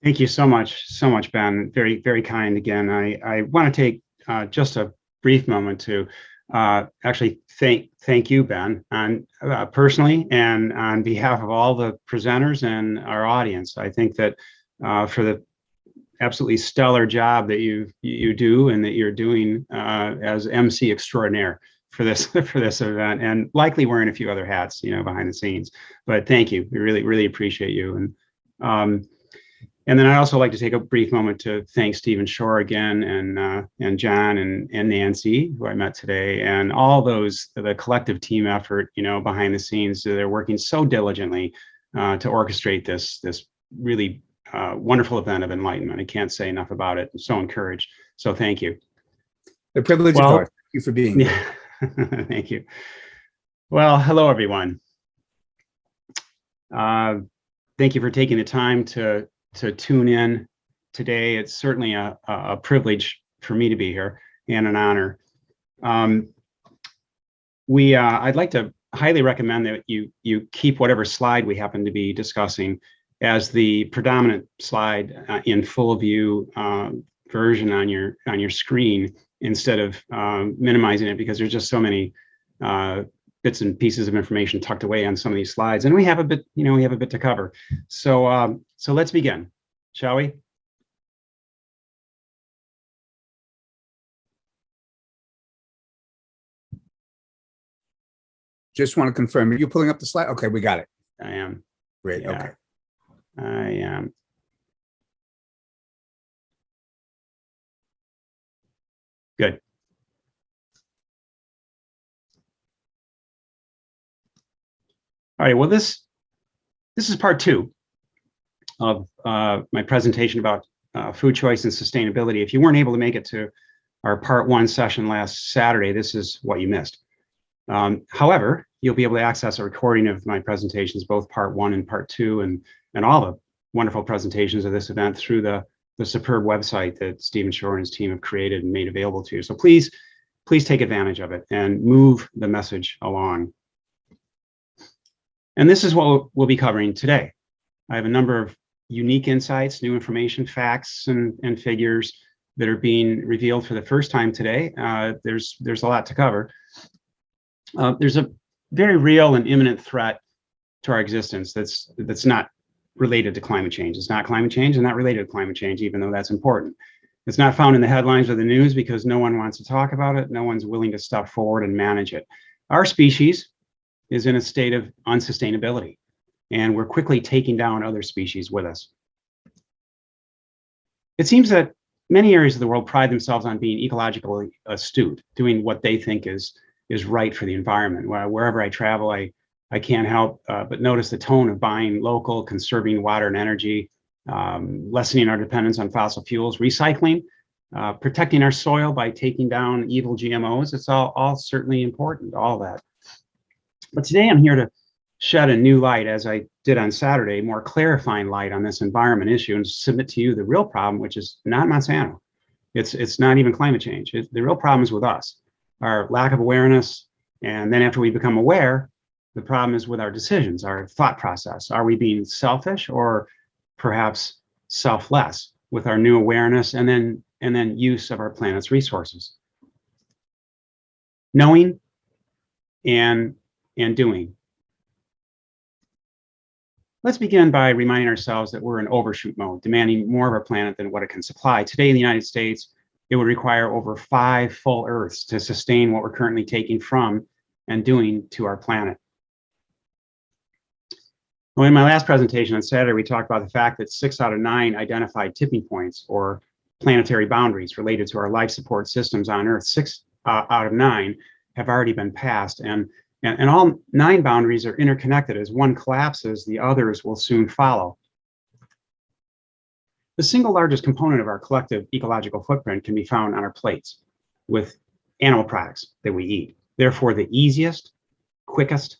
Thank you so much, Ben. Very, very kind again. I want to take just a brief moment to actually thank you, Ben, on personally and on behalf of all the presenters and our audience. I think that for the absolutely stellar job that you do and that you're doing as MC extraordinaire for this for this event, and likely wearing a few other hats, behind the scenes. But thank you. We really appreciate you. And then I'd also like to take a brief moment to thank Stephen Shore again, and John and Nancy, who I met today, and all those, the collective team effort, behind the scenes. They're working so diligently to orchestrate this really wonderful event of enlightenment. I can't say enough about it. I'm so encouraged. So thank you. The privilege of ours. Thank you for being here. Thank you. Well, hello, everyone. Thank you for taking the time to tune in today. It's certainly a privilege for me to be here and an honor. I'd like to highly recommend that you keep whatever slide we happen to be discussing as the predominant slide in full view version on your screen, instead of minimizing it, because there's just so many bits and pieces of information tucked away on some of these slides, and we have a bit to cover. So let's begin, shall we? Just want to confirm, are you pulling up the slide? Okay, we got it. I am. Great. Yeah, okay. I am. Good. All right, well, this is part two of my presentation about food choice and sustainability. If you weren't able to make it to our part one session last Saturday, this is what you missed. However, you'll be able to access a recording of my presentations, both part one and part two, and all the wonderful presentations of this event through the superb website that Stephen Shore and his team have created and made available to you. So please take advantage of it and move the message along. And this is what we'll be covering today. I have a number of unique insights, new information, facts, and figures that are being revealed for the first time today. There's a lot to cover. There's a very real and imminent threat to our existence that's not related to climate change. It's not climate change and not related to climate change, even though that's important. It's not found in the headlines or the news because no one wants to talk about it. No one's willing to step forward and manage it. Our species is in a state of unsustainability, and we're quickly taking down other species with us. It seems that many areas of the world pride themselves on being ecologically astute, doing what they think is right for the environment. Wherever I travel, I can't help but notice the tone of buying local, conserving water and energy, lessening our dependence on fossil fuels, recycling, protecting our soil by taking down evil GMOs. It's all certainly important, all that. But today I'm here to shed a new light, as I did on Saturday, more clarifying light on this environment issue, and submit to you the real problem, which is not Monsanto. It's not even climate change. The real problem is with us, our lack of awareness. And then after we become aware, the problem is with our decisions, our thought process. Are we being selfish or perhaps selfless with our new awareness and then use of our planet's resources? Knowing and doing. Let's begin by reminding ourselves that we're in overshoot mode, demanding more of our planet than what it can supply. Today in the United States, it would require over 5 full Earths to sustain what we're currently taking from and doing to our planet. Well, in my last presentation on Saturday, we talked about the fact that 6 out of 9 identified tipping points or planetary boundaries related to our life support systems on Earth. 6 out of 9 have already been passed, and all 9 boundaries are interconnected. As one collapses, the others will soon follow. The single largest component of our collective ecological footprint can be found on our plates with animal products that we eat. Therefore, the easiest, quickest,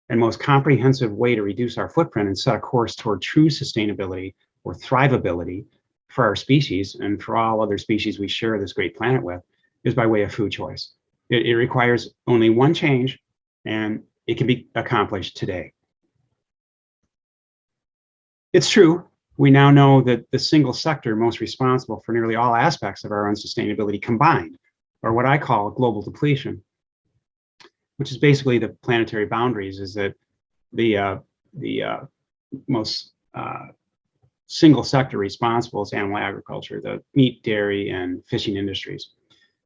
and most comprehensive way to reduce our footprint and set a course toward true sustainability or thrivability for our species and for all other species we share this great planet with is by way of food choice. It requires only one change, and it can be accomplished today. It's true We now know that the single sector most responsible for nearly all aspects of our unsustainability combined, or what I call global depletion, which is basically the planetary boundaries, is that the most single sector responsible is animal agriculture, the meat, dairy, and fishing industries.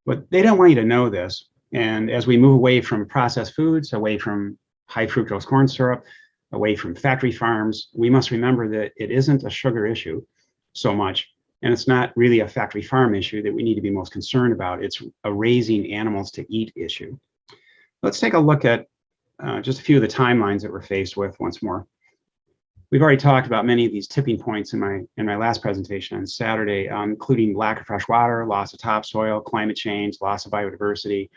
But they don't want you to know this. And as we move away from processed foods, away from high fructose corn syrup, away from factory farms, we must remember that it isn't a sugar issue so much, and it's not really a factory farm issue that we need to be most concerned about. It's a raising animals to eat issue. Let's take a look at just a few of the timelines that we're faced with once more. We've already talked about many of these tipping points in my last presentation on Saturday, including lack of fresh water, loss of topsoil, climate change, loss of biodiversity,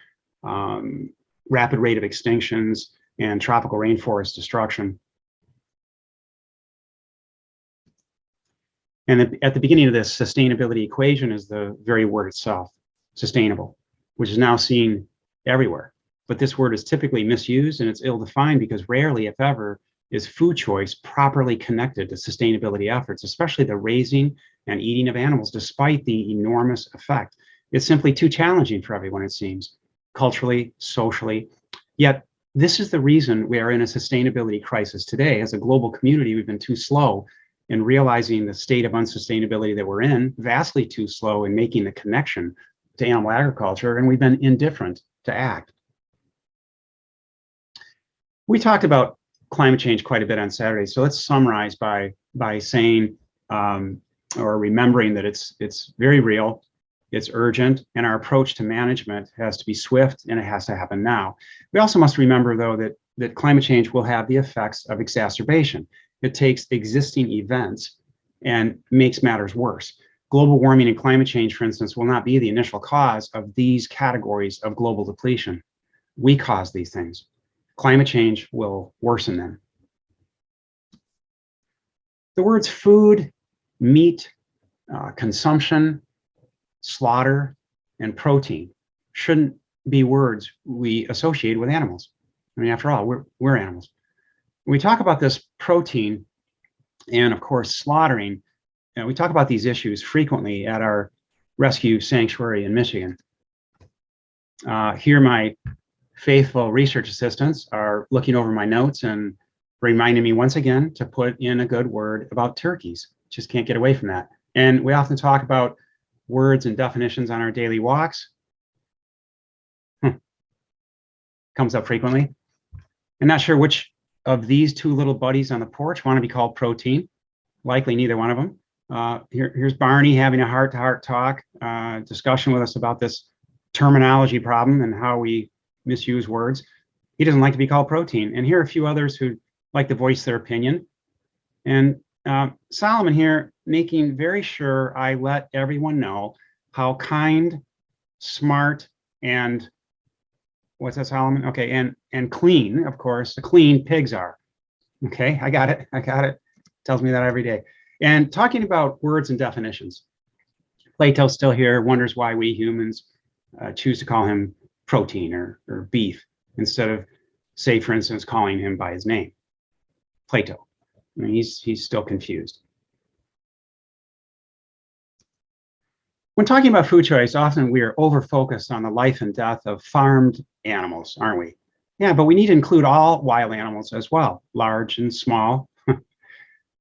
rapid rate of extinctions, and tropical rainforest destruction. And at the beginning of this sustainability equation is the very word itself, sustainable, which is now seen everywhere. But this word is typically misused and it's ill-defined because rarely, if ever, is food choice properly connected to sustainability efforts, especially the raising and eating of animals, despite the enormous effect. It's simply too challenging for everyone, it seems, culturally, socially. Yet, this is the reason we are in a sustainability crisis today. As a global community, we've been too slow in realizing the state of unsustainability that we're in, vastly too slow in making the connection to animal agriculture, and we've been indifferent to act. We talked about climate change quite a bit on Saturday, so let's summarize by saying or remembering that it's very real, it's urgent, and our approach to management has to be swift and it has to happen now. We also must remember, though, that climate change will have the effects of exacerbation. It takes existing events and makes matters worse. Global warming and climate change, for instance, will not be the initial cause of these categories of global depletion. We cause these things. Climate change will worsen them. The words food, meat, consumption, slaughter, and protein shouldn't be words we associate with animals. I mean, after all, we're animals. When we talk about this protein and, of course, slaughtering, we talk about these issues frequently at our rescue sanctuary in Michigan. Here, my faithful research assistants are looking over my notes and reminding me once again to put in a good word about turkeys. Just can't get away from that. And we often talk about words and definitions on our daily walks. Comes up frequently. I'm not sure which of these two little buddies on the porch want to be called protein. Likely neither one of them. Here's Barney having a heart-to-heart talk, discussion with us about this terminology problem and how we misuse words. He doesn't like to be called protein. And here are a few others who like to voice their opinion. And Solomon here making very sure I let everyone know how kind, smart, and what's that, Solomon? Okay, and clean, of course, the clean pigs are. Okay, I got it. Tells me that every day. And talking about words and definitions. Plato's still here, wonders why we humans choose to call him protein or beef instead of, say, for instance, calling him by his name, Plato. I mean, he's still confused. When talking about food choice, often we are over-focused on the life and death of farmed animals, aren't we? Yeah, but we need to include all wild animals as well, large and small,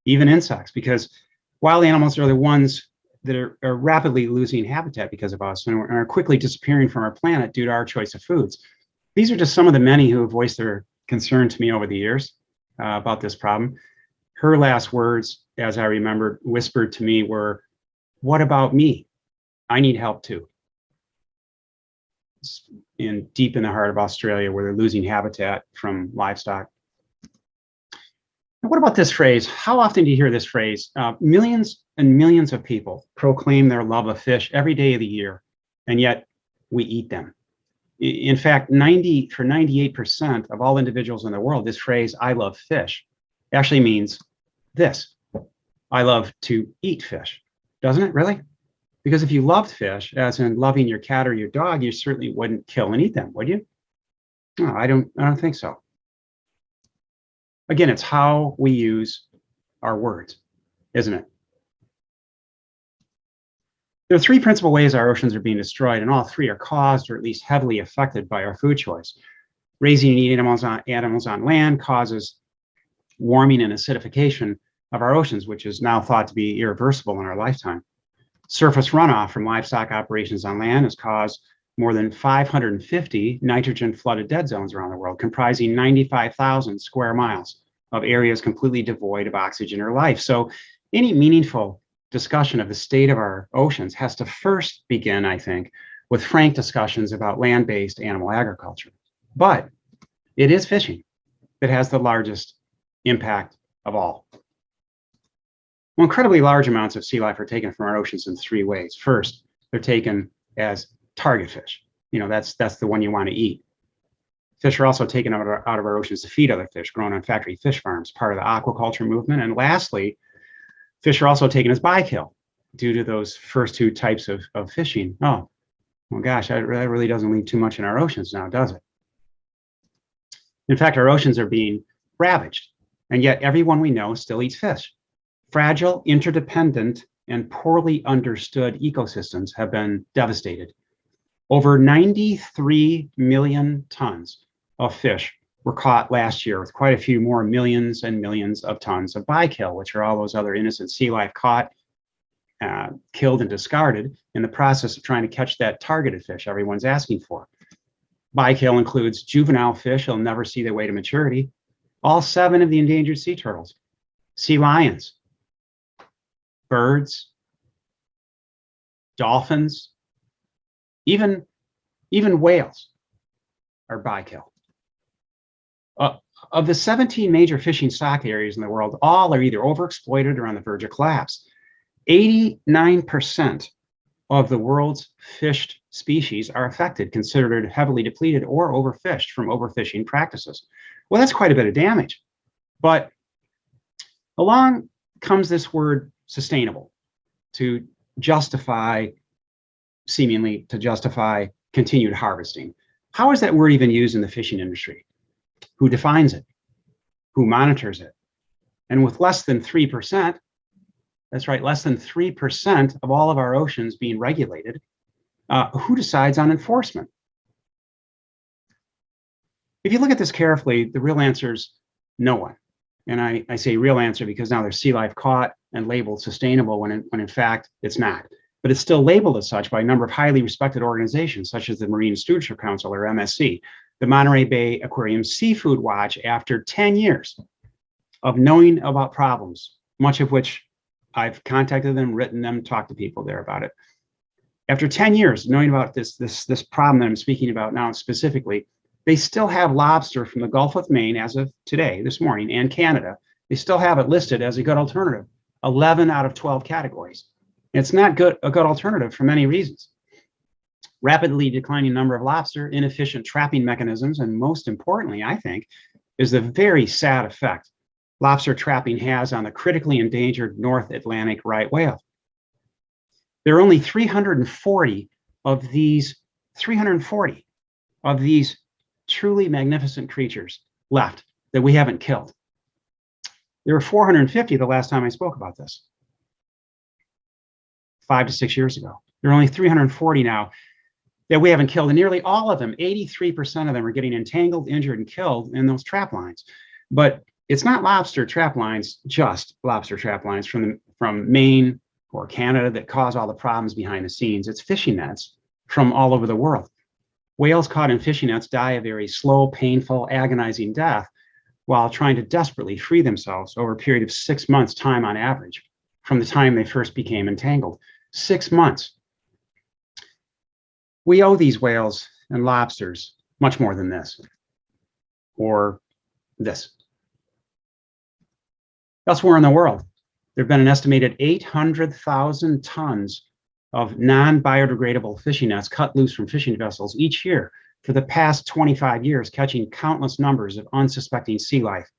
even insects, because wild animals are the ones that are rapidly losing habitat because of us and are quickly disappearing from our planet due to our choice of foods. These are just some of the many who have voiced their concern to me over the years about this problem. Her last words, as I remember, whispered to me were, "What about me? I need help too." It's deep in the heart of Australia, where they're losing habitat from livestock. What about this phrase? How often do you hear this phrase? Millions and millions of people proclaim their love of fish every day of the year, and yet we eat them. In fact, 98% of all individuals in the world, this phrase, "I love fish," actually means this: I love to eat fish. Doesn't it really? Because if you loved fish, as in loving your cat or your dog, you certainly wouldn't kill and eat them, would you? No, I don't think so. Again, it's how we use our words, isn't it? There are three principal ways our oceans are being destroyed, and all three are caused or at least heavily affected by our food choice. Raising and eating animals on land causes warming and acidification of our oceans, which is now thought to be irreversible in our lifetime. Surface runoff from livestock operations on land has caused more than 550 nitrogen-flooded dead zones around the world, comprising 95,000 square miles of areas completely devoid of oxygen or life. So any meaningful discussion of the state of our oceans has to first begin, I think, with frank discussions about land-based animal agriculture. But it is fishing that has the largest impact of all. Well, incredibly large amounts of sea life are taken from our oceans in three ways. First, they're taken as target fish. That's the one you want to eat. Fish are also taken out of our oceans to feed other fish grown on factory fish farms, part of the aquaculture movement. And lastly, fish are also taken as bykill due to those first two types of fishing. Oh, well, gosh, that really doesn't leave too much in our oceans now, does it? In fact, our oceans are being ravaged, and yet everyone we know still eats fish. Fragile, interdependent, and poorly understood ecosystems have been devastated. Over 93 million tons of fish were caught last year, with quite a few more millions and millions of tons of bykill, which are all those other innocent sea life caught, killed, and discarded in the process of trying to catch that targeted fish everyone's asking for. Bykill includes juvenile fish that'll never see their way to maturity, all 7 of the endangered sea turtles, sea lions, birds, dolphins, even whales are bykill. Of the 17 major fishing stock areas in the world, all are either overexploited or on the verge of collapse. 89% of the world's fished species are affected, considered heavily depleted or overfished from overfishing practices. Well, that's quite a bit of damage. But along comes this word sustainable to seemingly justify continued harvesting. How is that word even used in the fishing industry? Who defines it? Who monitors it? And with less than 3%, that's right, less than 3% of all of our oceans being regulated, who decides on enforcement? If you look at this carefully, the real answer is no one. And I say real answer because now there's sea life caught and labeled sustainable when in fact it's not. But it's still labeled as such by a number of highly respected organizations, such as the Marine Stewardship Council, or MSC, the Monterey Bay Aquarium Seafood Watch, after 10 years of knowing about problems, much of which I've contacted them, written them, talked to people there about it. After 10 years knowing about this problem that I'm speaking about now specifically, they still have lobster from the Gulf of Maine as of today, this morning, and Canada. They still have it listed as a good alternative, 11 out of 12 categories. It's not a good alternative for many reasons. Rapidly declining number of lobster, inefficient trapping mechanisms, and most importantly, I think, is the very sad effect lobster trapping has on the critically endangered North Atlantic right whale. There are only 340 of these truly magnificent creatures left that we haven't killed. There were 450 the last time I spoke about this, 5 to 6 years ago. There are only 340 now that we haven't killed, and nearly all of them, 83% of them, are getting entangled, injured, and killed in those trap lines. But it's not lobster trap lines, just lobster trap lines from Maine or Canada that cause all the problems behind the scenes. It's fishing nets from all over the world. Whales caught in fishing nets die a very slow, painful, agonizing death while trying to desperately free themselves over a period of 6 months' time on average from the time they first became entangled. 6 months. We owe these whales and lobsters much more than this, or this. Elsewhere in the world, there have been an estimated 800,000 tons of non-biodegradable fishing nets cut loose from fishing vessels each year for the past 25 years, catching countless numbers of unsuspecting sea life.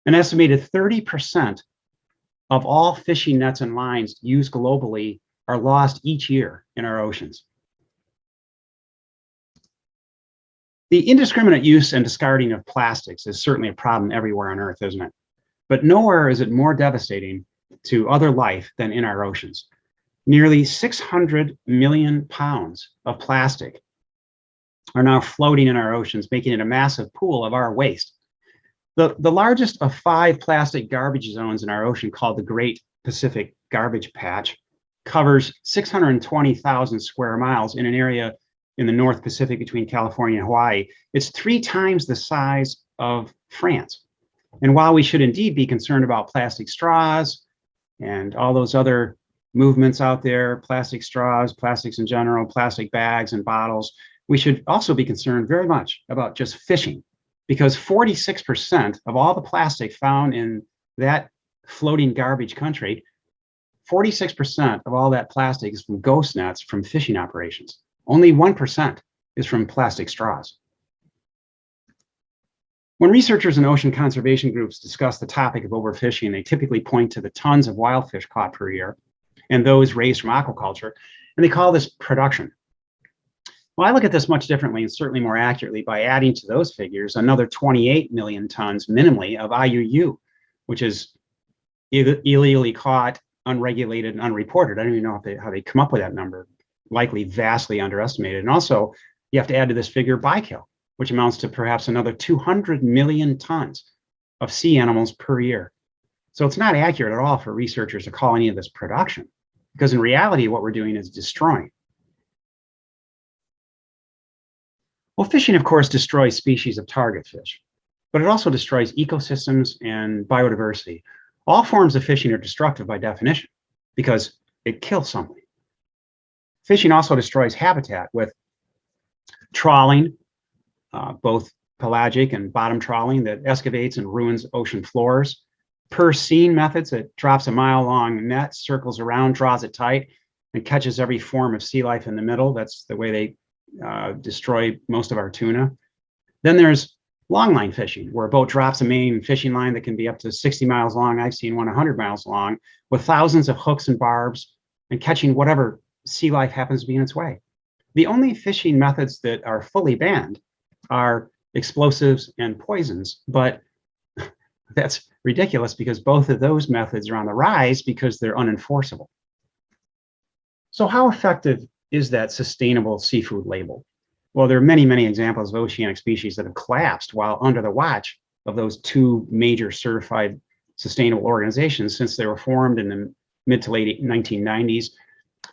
An estimated 30% of all fishing nets and lines used globally are lost each year in our oceans. The indiscriminate use and discarding of plastics is certainly a problem everywhere on Earth, isn't it? But nowhere is it more devastating to other life than in our oceans. Nearly 600 million pounds of plastic are now floating in our oceans, making it a massive pool of our waste. The largest of 5 plastic garbage zones in our ocean, called the Great Pacific Garbage Patch, covers 620,000 square miles in an area in the North Pacific between California and Hawaii. It's 3 times the size of France. And while we should indeed be concerned about plastic straws and all those other movements out there, plastic straws, plastics in general, plastic bags and bottles, we should also be concerned very much about just fishing, because 46% of all the plastic found in that floating garbage country, 46% of all that plastic is from ghost nets from fishing operations. Only 1% is from plastic straws. When researchers and ocean conservation groups discuss the topic of overfishing, they typically point to the tons of wild fish caught per year and those raised from aquaculture, and they call this production. Well, I look at this much differently and certainly more accurately by adding to those figures another 28 million tons minimally of IUU, which is illegally caught, unregulated, and unreported. I don't even know how they come up with that number, likely vastly underestimated. And also, you have to add to this figure bykill, which amounts to perhaps another 200 million tons of sea animals per year. So it's not accurate at all for researchers to call any of this production, because in reality, what we're doing is destroying. Well, fishing, of course, destroys species of target fish, but it also destroys ecosystems and biodiversity. All forms of fishing are destructive by definition because it kills something. Fishing also destroys habitat with trawling, both pelagic and bottom trawling that excavates and ruins ocean floors. Per scene methods that drops a mile-long net, circles around, draws it tight, and catches every form of sea life in the middle. That's the way they destroy most of our tuna. Then there's longline fishing, where a boat drops a main fishing line that can be up to 60 miles long. I've seen one 100 miles long, with thousands of hooks and barbs, and catching whatever sea life happens to be in its way. The only fishing methods that are fully banned are explosives and poisons, but that's ridiculous because both of those methods are on the rise because they're unenforceable. So how effective is that sustainable seafood label? Well, there are many, many examples of oceanic species that have collapsed while under the watch of those 2 major certified sustainable organizations since they were formed in the mid to late 1990s.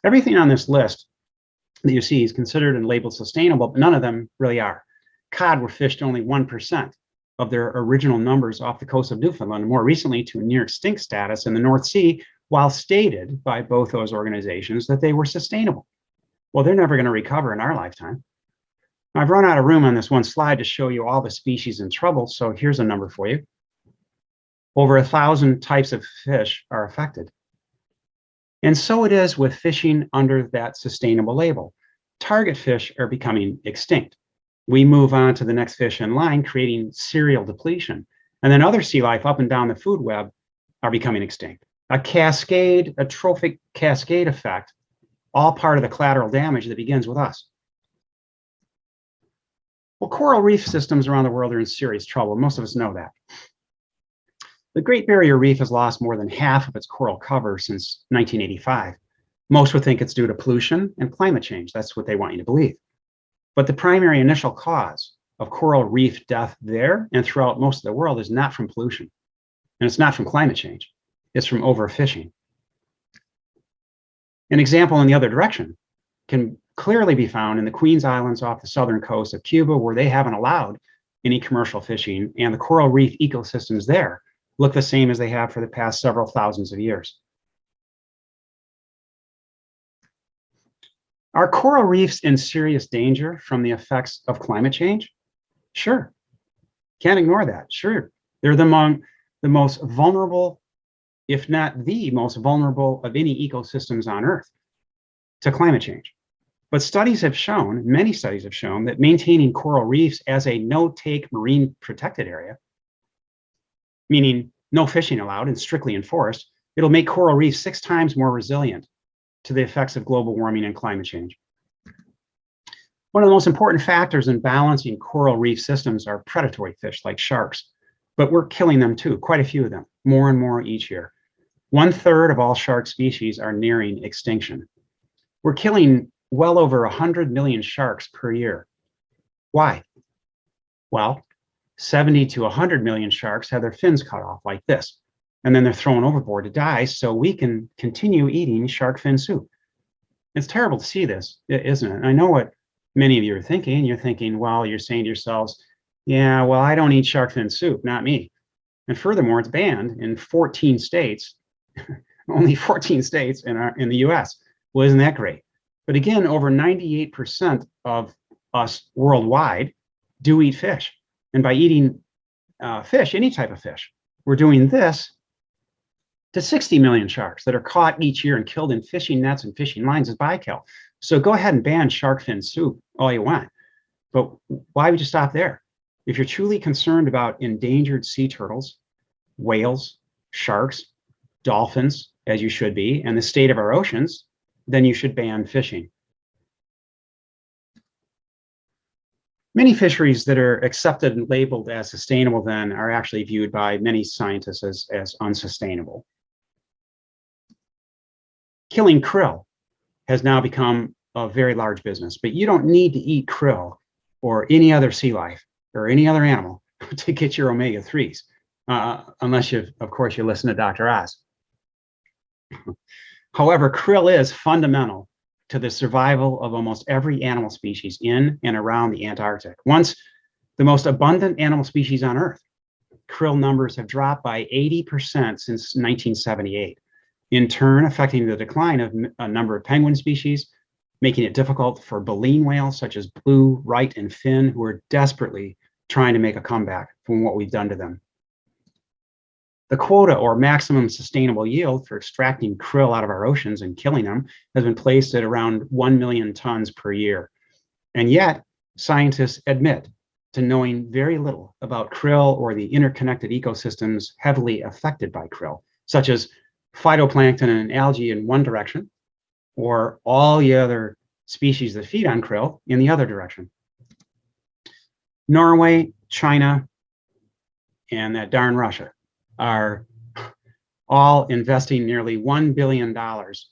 Everything on this list that you see is considered and labeled sustainable, but none of them really are. Cod were fished only 1% of their original numbers off the coast of Newfoundland, more recently to a near extinct status in the North Sea, while stated by both those organizations that they were sustainable. Well, they're never going to recover in our lifetime. I've run out of room on this one slide to show you all the species in trouble, so here's a number for you. Over 1,000 types of fish are affected. And so it is with fishing under that sustainable label. Target fish are becoming extinct. We move on to the next fish in line, creating serial depletion. And then other sea life up and down the food web are becoming extinct. A trophic cascade effect, all part of the collateral damage that begins with us. Well, coral reef systems around the world are in serious trouble. Most of us know that. The Great Barrier Reef has lost more than half of its coral cover since 1985. Most would think it's due to pollution and climate change. That's what they want you to believe. But the primary initial cause of coral reef death there and throughout most of the world is not from pollution. And it's not from climate change. It's from overfishing. An example in the other direction can clearly be found in the Queens Islands off the southern coast of Cuba, where they haven't allowed any commercial fishing, and the coral reef ecosystems there look the same as they have for the past several thousands of years. Are coral reefs in serious danger from the effects of climate change? Sure. Can't ignore that. Sure. They're among the most vulnerable, if not the most vulnerable of any ecosystems on Earth to climate change. But studies have shown, many studies have shown, that maintaining coral reefs as a no-take marine protected area, meaning no fishing allowed and strictly enforced, it'll make coral reefs 6 times more resilient to the effects of global warming and climate change. One of the most important factors in balancing coral reef systems are predatory fish like sharks, but we're killing them too, quite a few of them, more and more each year. 1/3 of all shark species are nearing extinction. We're killing well over 100 million sharks per year. Why? Well, 70 to 100 million sharks have their fins cut off like this, and then they're thrown overboard to die so we can continue eating shark fin soup. It's terrible to see this, isn't it? I know what many of you are thinking. You're thinking, well, you're saying to yourselves, yeah, well, I don't eat shark fin soup, not me. And furthermore, it's banned in 14 states, only 14 states in the US. Well, isn't that great? But again, over 98% of us worldwide do eat fish. And by eating fish, any type of fish, we're doing this to 60 million sharks that are caught each year and killed in fishing nets and fishing lines as bycatch. So go ahead and ban shark fin soup all you want. But why would you stop there? If you're truly concerned about endangered sea turtles, whales, sharks, dolphins, as you should be, and the state of our oceans, then you should ban fishing. Many fisheries that are accepted and labeled as sustainable then are actually viewed by many scientists as unsustainable. Killing krill has now become a very large business, but you don't need to eat krill or any other sea life or any other animal to get your omega-3s, unless of course, you listen to Dr. Oz. However, krill is fundamental to the survival of almost every animal species in and around the Antarctic. Once the most abundant animal species on Earth, krill numbers have dropped by 80% since 1978, in turn affecting the decline of a number of penguin species, making it difficult for baleen whales such as blue, right, and fin, who are desperately trying to make a comeback from what we've done to them. The quota, or maximum sustainable yield, for extracting krill out of our oceans and killing them has been placed at around 1 million tons per year. And yet, scientists admit to knowing very little about krill or the interconnected ecosystems heavily affected by krill, such as phytoplankton and algae in one direction, or all the other species that feed on krill in the other direction. Norway, China, and that darn Russia are all investing nearly $1 billion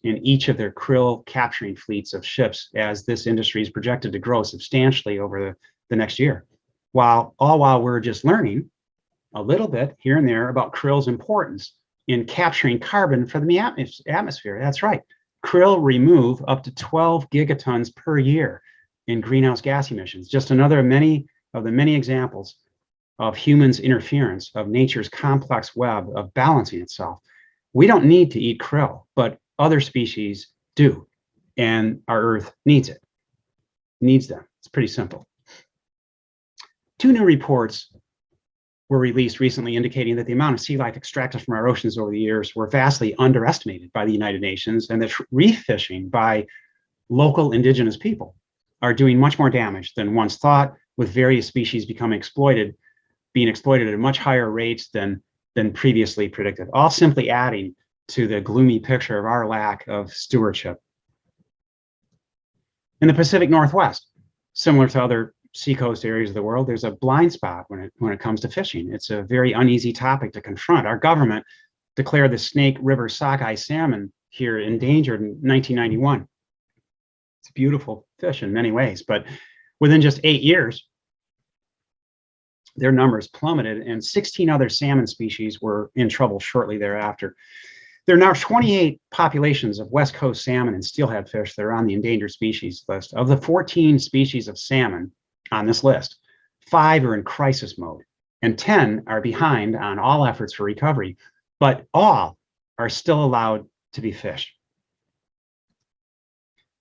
in each of their krill capturing fleets of ships, as this industry is projected to grow substantially over the next year. While we're just learning a little bit here and there about krill's importance in capturing carbon from the atmosphere. That's right. Krill remove up to 12 gigatons per year in greenhouse gas emissions. Just another of the many examples of humans' interference of nature's complex web of balancing itself. We don't need to eat krill, but other species do, and our Earth needs them. It's pretty simple. 2 new reports were released recently indicating that the amount of sea life extracted from our oceans over the years were vastly underestimated by the United Nations, and that reef fishing by local indigenous people are doing much more damage than once thought, with various species being exploited at much higher rates than previously predicted, all simply adding to the gloomy picture of our lack of stewardship. In the Pacific Northwest, similar to other seacoast areas of the world, there's a blind spot when it comes to fishing. It's a very uneasy topic to confront. Our government declared the Snake River sockeye salmon here endangered in 1991. It's a beautiful fish in many ways, but within just 8 years, their numbers plummeted, and 16 other salmon species were in trouble shortly thereafter. There are now 28 populations of West Coast salmon and steelhead fish that are on the endangered species list. Of the 14 species of salmon on this list, 5 are in crisis mode, and 10 are behind on all efforts for recovery, but all are still allowed to be fished.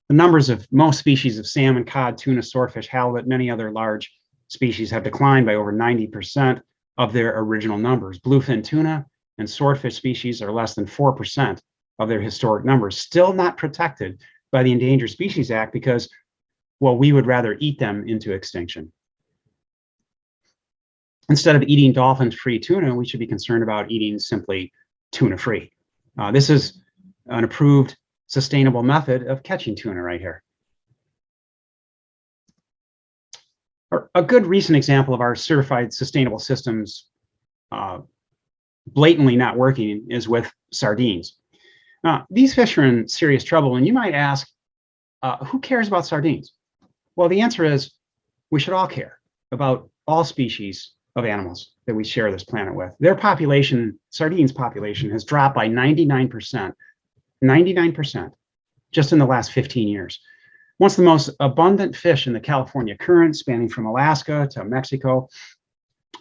The numbers of most species of salmon, cod, tuna, swordfish, halibut, many other large species have declined by over 90% of their original numbers. Bluefin tuna and swordfish species are less than 4% of their historic numbers, still not protected by the Endangered Species Act because, well, we would rather eat them into extinction. Instead of eating dolphin-free tuna, we should be concerned about eating simply tuna-free. This is an approved sustainable method of catching tuna right here. A good recent example of our certified sustainable systems blatantly not working is with sardines. These fish are in serious trouble, and you might ask, who cares about sardines? Well, the answer is we should all care about all species of animals that we share this planet with. Their population, sardines population, has dropped by 99%, 99% just in the last 15 years. Once the most abundant fish in the California current, spanning from Alaska to Mexico,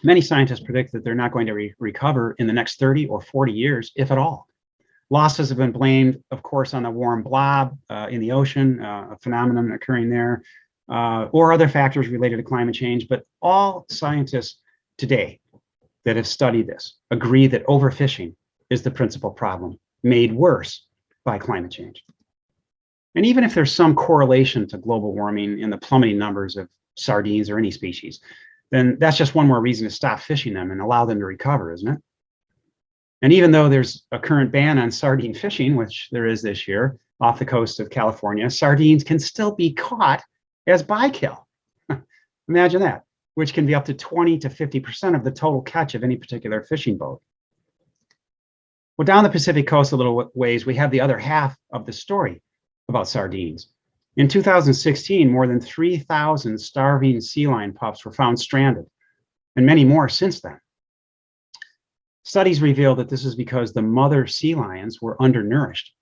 many scientists predict that they're not going to recover in the next 30 or 40 years, if at all. Losses have been blamed, of course, on the warm blob in the ocean, a phenomenon occurring there, or other factors related to climate change. But all scientists today that have studied this agree that overfishing is the principal problem, made worse by climate change. And even if there's some correlation to global warming in the plummeting numbers of sardines or any species, then that's just one more reason to stop fishing them and allow them to recover, isn't it? And even though there's a current ban on sardine fishing, which there is this year off the coast of California, sardines can still be caught as bykill. Imagine that, which can be up to 20 to 50% of the total catch of any particular fishing boat. Well, down the Pacific coast a little ways, we have the other half of the story about sardines. In 2016, more than 3,000 starving sea lion pups were found stranded, and many more since then. Studies reveal that this is because the mother sea lions were undernourished,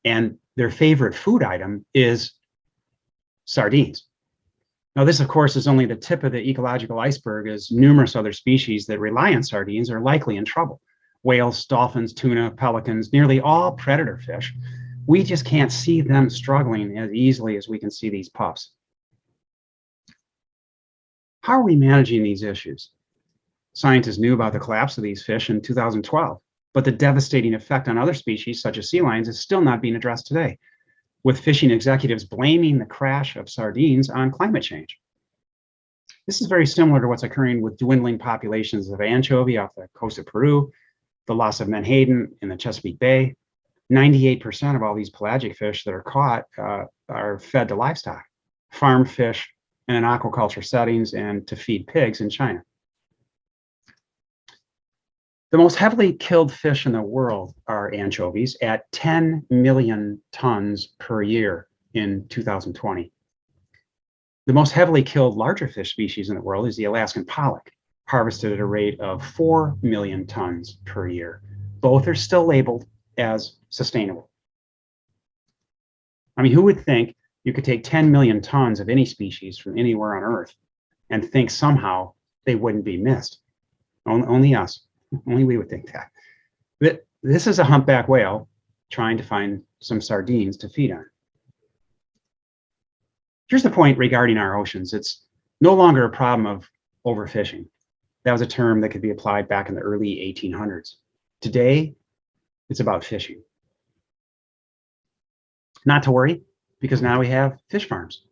and their favorite food item is sardines. Now, this, of course, is only the tip of the ecological iceberg, as numerous other species that rely on sardines are likely in trouble. Whales, dolphins, tuna, pelicans, nearly all predator fish. We just can't see them struggling as easily as we can see these pups. How are we managing these issues? Scientists knew about the collapse of these fish in 2012, but the devastating effect on other species, such as sea lions, is still not being addressed today, with fishing executives blaming the crash of sardines on climate change. This is very similar to what's occurring with dwindling populations of anchovy off the coast of Peru, the loss of menhaden in the Chesapeake Bay. 98% of all these pelagic fish that are caught are fed to livestock, farm fish in aquaculture settings, and to feed pigs in China. The most heavily killed fish in the world are anchovies at 10 million tons per year in 2020. The most heavily killed larger fish species in the world is the Alaskan pollock, harvested at a rate of 4 million tons per year. Both are still labeled as sustainable. I mean, who would think you could take 10 million tons of any species from anywhere on Earth and think somehow they wouldn't be missed? Only us. Only we would think that. But this is a humpback whale trying to find some sardines to feed on. Here's the point regarding our oceans. It's no longer a problem of overfishing. That was a term that could be applied back in the early 1800s. Today, it's about fishing. Not to worry, because now we have fish farms.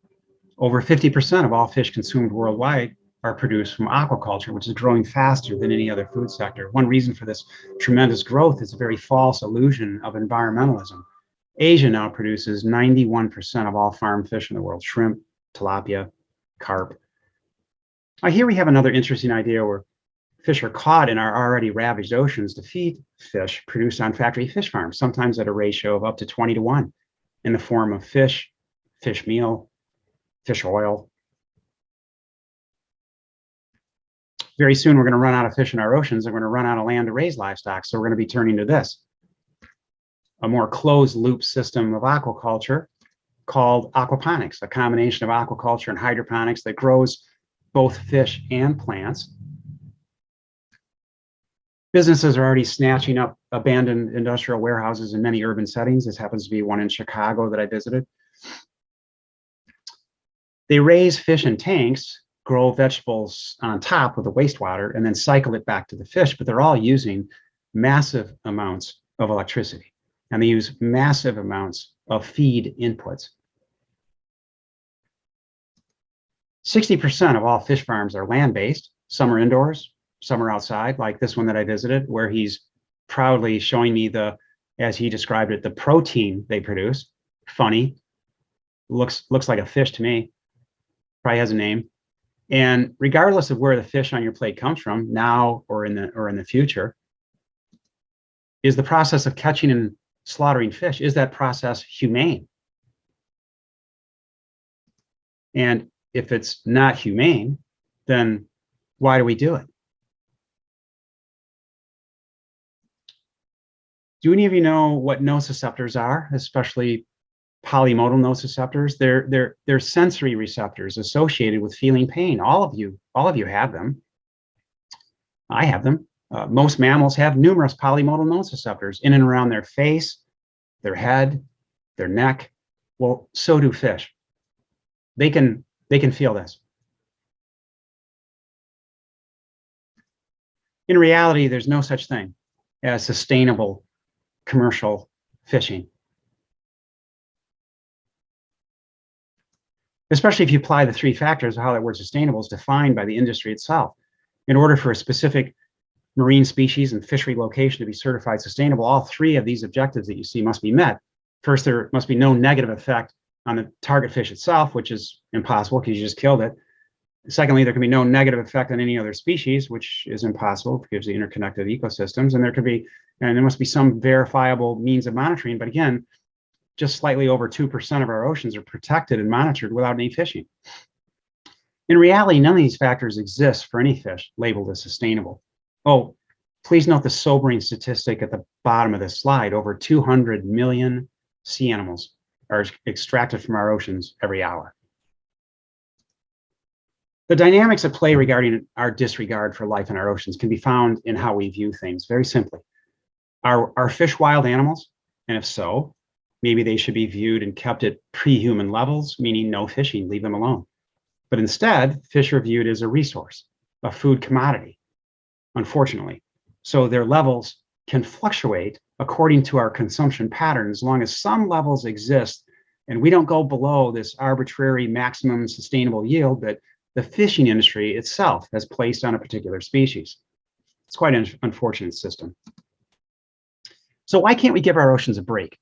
Over 50% of all fish consumed worldwide are produced from aquaculture, which is growing faster than any other food sector. One reason for this tremendous growth is a very false illusion of environmentalism. Asia now produces 91% of all farm fish in the world: shrimp, tilapia, carp. Here we have another interesting idea where fish are caught in our already ravaged oceans to feed fish produced on factory fish farms, sometimes at a ratio of up to 20-1, in the form of fish, fish meal, fish oil. Very soon, we're going to run out of fish in our oceans, and we're going to run out of land to raise livestock. So we're going to be turning to this, a more closed loop system of aquaculture called aquaponics, a combination of aquaculture and hydroponics that grows both fish and plants. Businesses are already snatching up abandoned industrial warehouses in many urban settings. This happens to be one in Chicago that I visited. They raise fish in tanks, grow vegetables on top with the wastewater, and then cycle it back to the fish, but they're all using massive amounts of electricity, and they use massive amounts of feed inputs. 60% of all fish farms are land-based. Some are indoors, some are outside, like this one that I visited, where he's proudly showing me the, as he described it, the protein they produce. Funny, looks like a fish to me, probably has a name. And regardless of where the fish on your plate comes from, now or in the future, Is the process of catching and slaughtering fish, is that process humane? And if it's not humane, then why do we do it? Do any of you know what nociceptors are, especially polymodal nociceptors? They're sensory receptors associated with feeling pain. All of you have them. I have them. Most mammals have numerous polymodal nociceptors in and around their face, their head, their neck. Well, so do fish. They can feel this. In reality, there's no such thing as sustainable commercial fishing. Especially if you apply the three factors of how that word sustainable is defined by the industry itself. In order for a specific marine species and fishery location to be certified sustainable, all three of these objectives that you see must be met. First, there must be no negative effect on the target fish itself, which is impossible because you just killed it. Secondly, there can be no negative effect on any other species, which is impossible because of the interconnected ecosystems. And there must be some verifiable means of monitoring. But again, just slightly over 2% of our oceans are protected and monitored without any fishing. In reality, none of these factors exist for any fish labeled as sustainable. Oh, please note the sobering statistic at the bottom of this slide. Over 200 million sea animals are extracted from our oceans every hour. The dynamics at play regarding our disregard for life in our oceans can be found in how we view things very simply. Are fish wild animals? And if so, maybe they should be viewed and kept at pre-human levels, meaning no fishing, leave them alone. But instead, fish are viewed as a resource, a food commodity, unfortunately. So their levels can fluctuate according to our consumption patterns, as long as some levels exist and we don't go below this arbitrary maximum sustainable yield that the fishing industry itself has placed on a particular species. It's quite an unfortunate system. So why can't we give our oceans a break?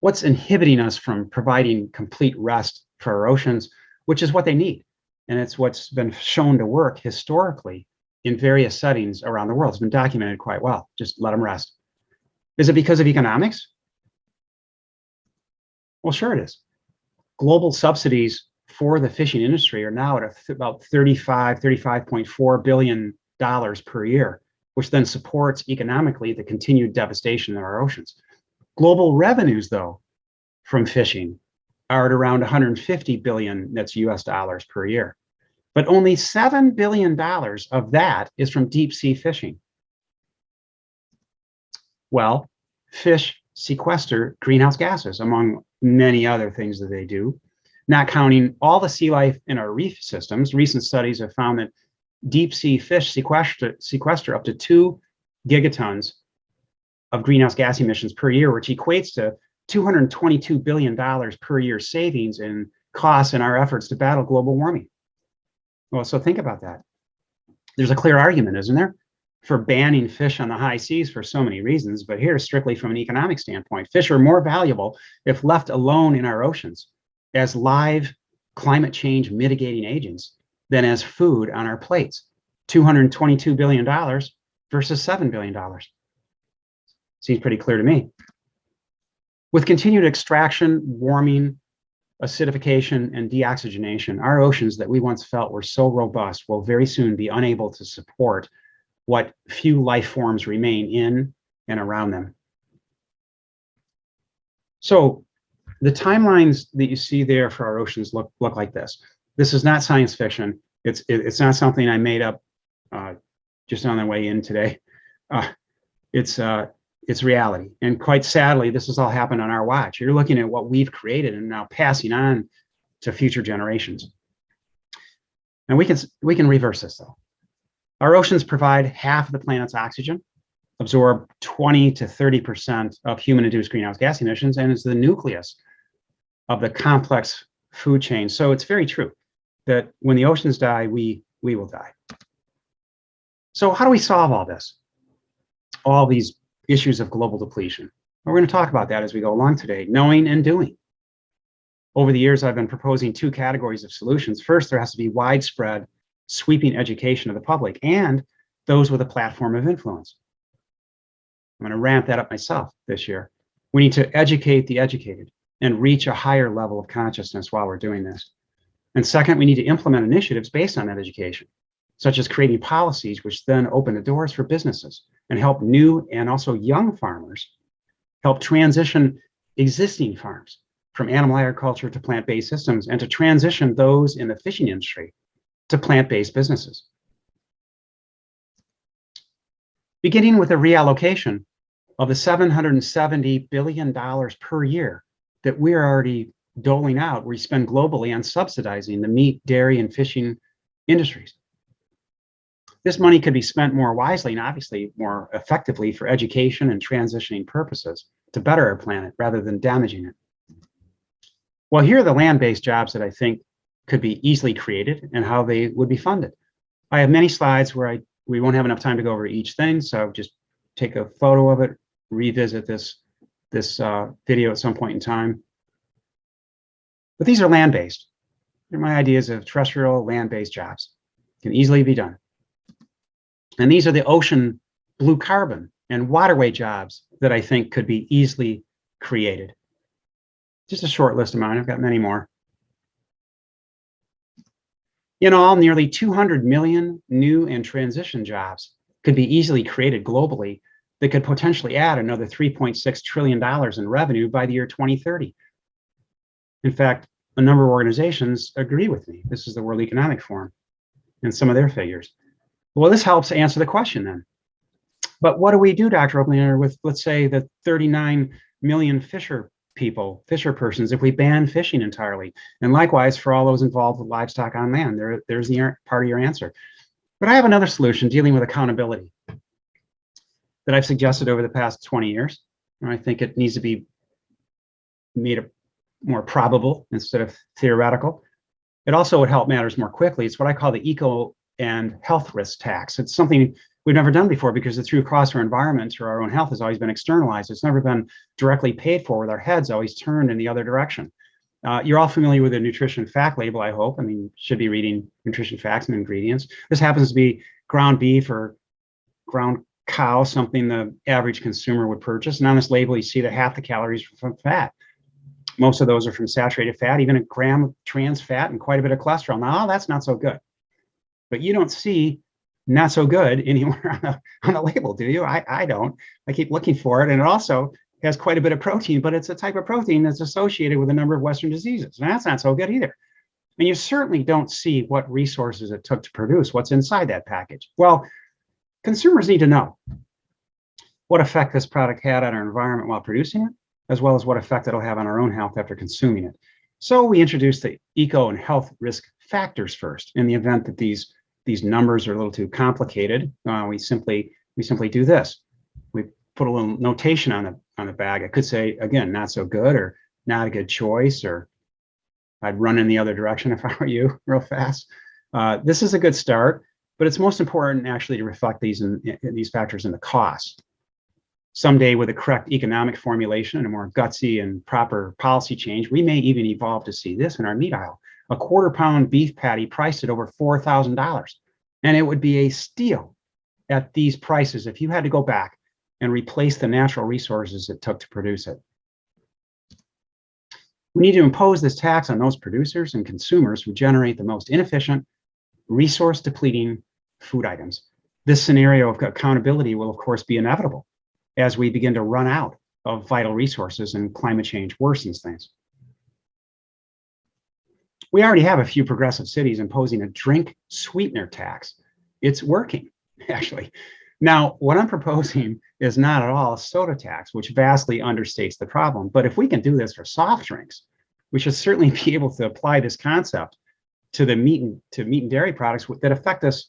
What's inhibiting us from providing complete rest for our oceans, which is what they need? And it's what's been shown to work historically in various settings around the world. It's been documented quite well. Just let them rest. Is it because of economics? Well, sure it is. Global subsidies for the fishing industry are now at about $35.4 billion per year, which then supports economically the continued devastation of our oceans. Global revenues, though, from fishing are at around 150 billion, that's US dollars per year. But only $7 billion of that is from deep sea fishing. Well, fish sequester greenhouse gases, among many other things that they do, not counting all the sea life in our reef systems. Recent studies have found that deep sea fish sequester up to 2 gigatons of greenhouse gas emissions per year, which equates to $222 billion per year savings in costs in our efforts to battle global warming. Well, so think about that. There's a clear argument, isn't there, for banning fish on the high seas for so many reasons, but here, strictly from an economic standpoint, fish are more valuable if left alone in our oceans as live climate change mitigating agents than as food on our plates. $222 billion versus $7 billion. Seems pretty clear to me. With continued extraction, warming, acidification, and deoxygenation, our oceans that we once felt were so robust will very soon be unable to support what few life forms remain in and around them. So the timelines that you see there for our oceans look like this. This is not science fiction. It's not something I made up just on the way in today. It's reality. And quite sadly, this has all happened on our watch. You're looking at what we've created and now passing on to future generations. And we can reverse this though. Our oceans provide half of the planet's oxygen, absorb 20 to 30% of human-induced greenhouse gas emissions, and is the nucleus of the complex food chain. So it's very true that when the oceans die, we will die. So how do we solve all this? All these issues of global depletion. We're going to talk about that as we go along today, knowing and doing. Over the years, I've been proposing two categories of solutions. First, there has to be widespread, sweeping education of the public and those with a platform of influence. I'm going to ramp that up myself this year. We need to educate the educated and reach a higher level of consciousness while we're doing this. And second, we need to implement initiatives based on that education, such as creating policies which then open the doors for businesses and help new and also young farmers help transition existing farms from animal agriculture to plant-based systems, and to transition those in the fishing industry to plant-based businesses. Beginning with a reallocation of the $770 billion per year that we're already doling out, we spend globally on subsidizing the meat, dairy, and fishing industries. This money could be spent more wisely and obviously more effectively for education and transitioning purposes to better our planet rather than damaging it. Well, here are the land-based jobs that I think could be easily created and how they would be funded. I have many slides where we won't have enough time to go over each thing, so just take a photo of it, revisit this video at some point in time. But these are land-based. They're my ideas of terrestrial land-based jobs. Can easily be done. And these are the ocean blue carbon and waterway jobs that I think could be easily created. Just a short list of mine. I've got many more. In all, nearly 200 million new and transition jobs could be easily created globally that could potentially add another $3.6 trillion in revenue by the year 2030. In fact, a number of organizations agree with me. This is the World Economic Forum and some of their figures. Well, this helps answer the question then. But what do we do, Dr. Oppenlander, with, let's say, the 39 million fisher persons, if we ban fishing entirely? And likewise, for all those involved with livestock on land, there's the part of your answer. But I have another solution dealing with accountability that I've suggested over the past 20 years. And I think it needs to be made more probable instead of theoretical. It also would help matters more quickly. It's what I call the eco and health risk tax. It's something we've never done before because the true cost of our environment or our own health has always been externalized. It's never been directly paid for, with our heads always turned in the other direction. You're all familiar with the nutrition fact label, I hope. I mean, you should be reading nutrition facts and ingredients. This happens to be ground beef or ground cow, something the average consumer would purchase. And on this label, you see that half the calories are from fat. Most of those are from saturated fat, even a gram of trans fat and quite a bit of cholesterol. Now, that's not so good. But you don't see not so good anywhere on the label, do you? I don't. I keep looking for it. And it also has quite a bit of protein, but it's a type of protein that's associated with a number of Western diseases. And that's not so good either. And you certainly don't see what resources it took to produce what's inside that package. Well, consumers need to know what effect this product had on our environment while producing it, as well as what effect it'll have on our own health after consuming it. So we introduced the eco and health risk factors first. In the event that these numbers are a little too complicated, we simply do this. We put a little notation on the bag. It could say, again, not so good, or not a good choice, or I'd run in the other direction if I were you real fast. This is a good start, but it's most important actually to reflect these factors in the cost. Someday, with a correct economic formulation and a more gutsy and proper policy change, we may even evolve to see this in our meat aisle. A quarter-pound beef patty priced at over $4,000. And it would be a steal at these prices if you had to go back and replace the natural resources it took to produce it. We need to impose this tax on those producers and consumers who generate the most inefficient, resource-depleting food items. This scenario of accountability will, of course, be inevitable as we begin to run out of vital resources and climate change worsens things. We already have a few progressive cities imposing a drink sweetener tax. It's working, actually. Now, what I'm proposing is not at all a soda tax, which vastly understates the problem. But if we can do this for soft drinks, we should certainly be able to apply this concept to the meat and dairy products that affect us,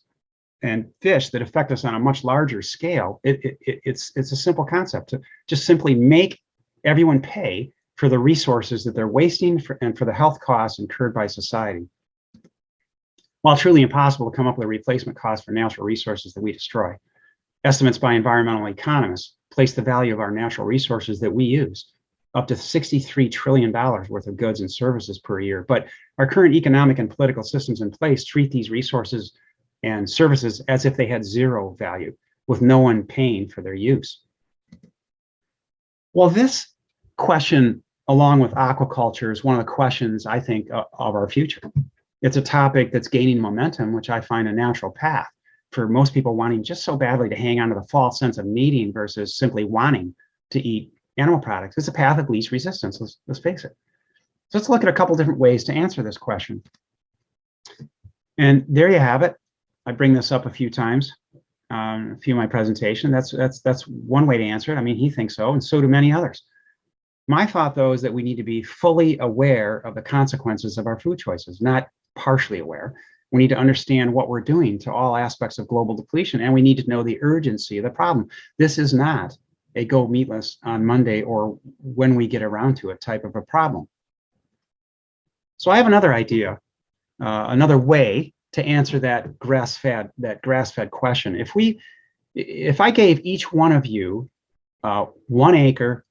and fish that affect us on a much larger scale. It's a simple concept to just simply make everyone pay for the resources that they're wasting and for the health costs incurred by society. While truly impossible to come up with a replacement cost for natural resources that we destroy, estimates by environmental economists place the value of our natural resources that we use up to $63 trillion worth of goods and services per year. But our current economic and political systems in place treat these resources and services as if they had zero value, with no one paying for their use. Well, this question, along with aquaculture, is one of the questions I think of our future. It's a topic that's gaining momentum, which I find a natural path for most people wanting just so badly to hang on to the false sense of needing versus simply wanting to eat animal products. It's a path of least resistance, let's face it. So let's look at a couple different ways to answer this question. And there you have it. I bring this up a few times, a few of my presentation. That's one way to answer it. I mean, he thinks so, and so do many others. My thought, though, is that we need to be fully aware of the consequences of our food choices, not partially aware. We need to understand what we're doing to all aspects of global depletion, and we need to know the urgency of the problem. This is not a go meatless on Monday or when we get around to it type of a problem. So I have another idea, another way to answer that grass-fed question. If I gave each one of you 1 acre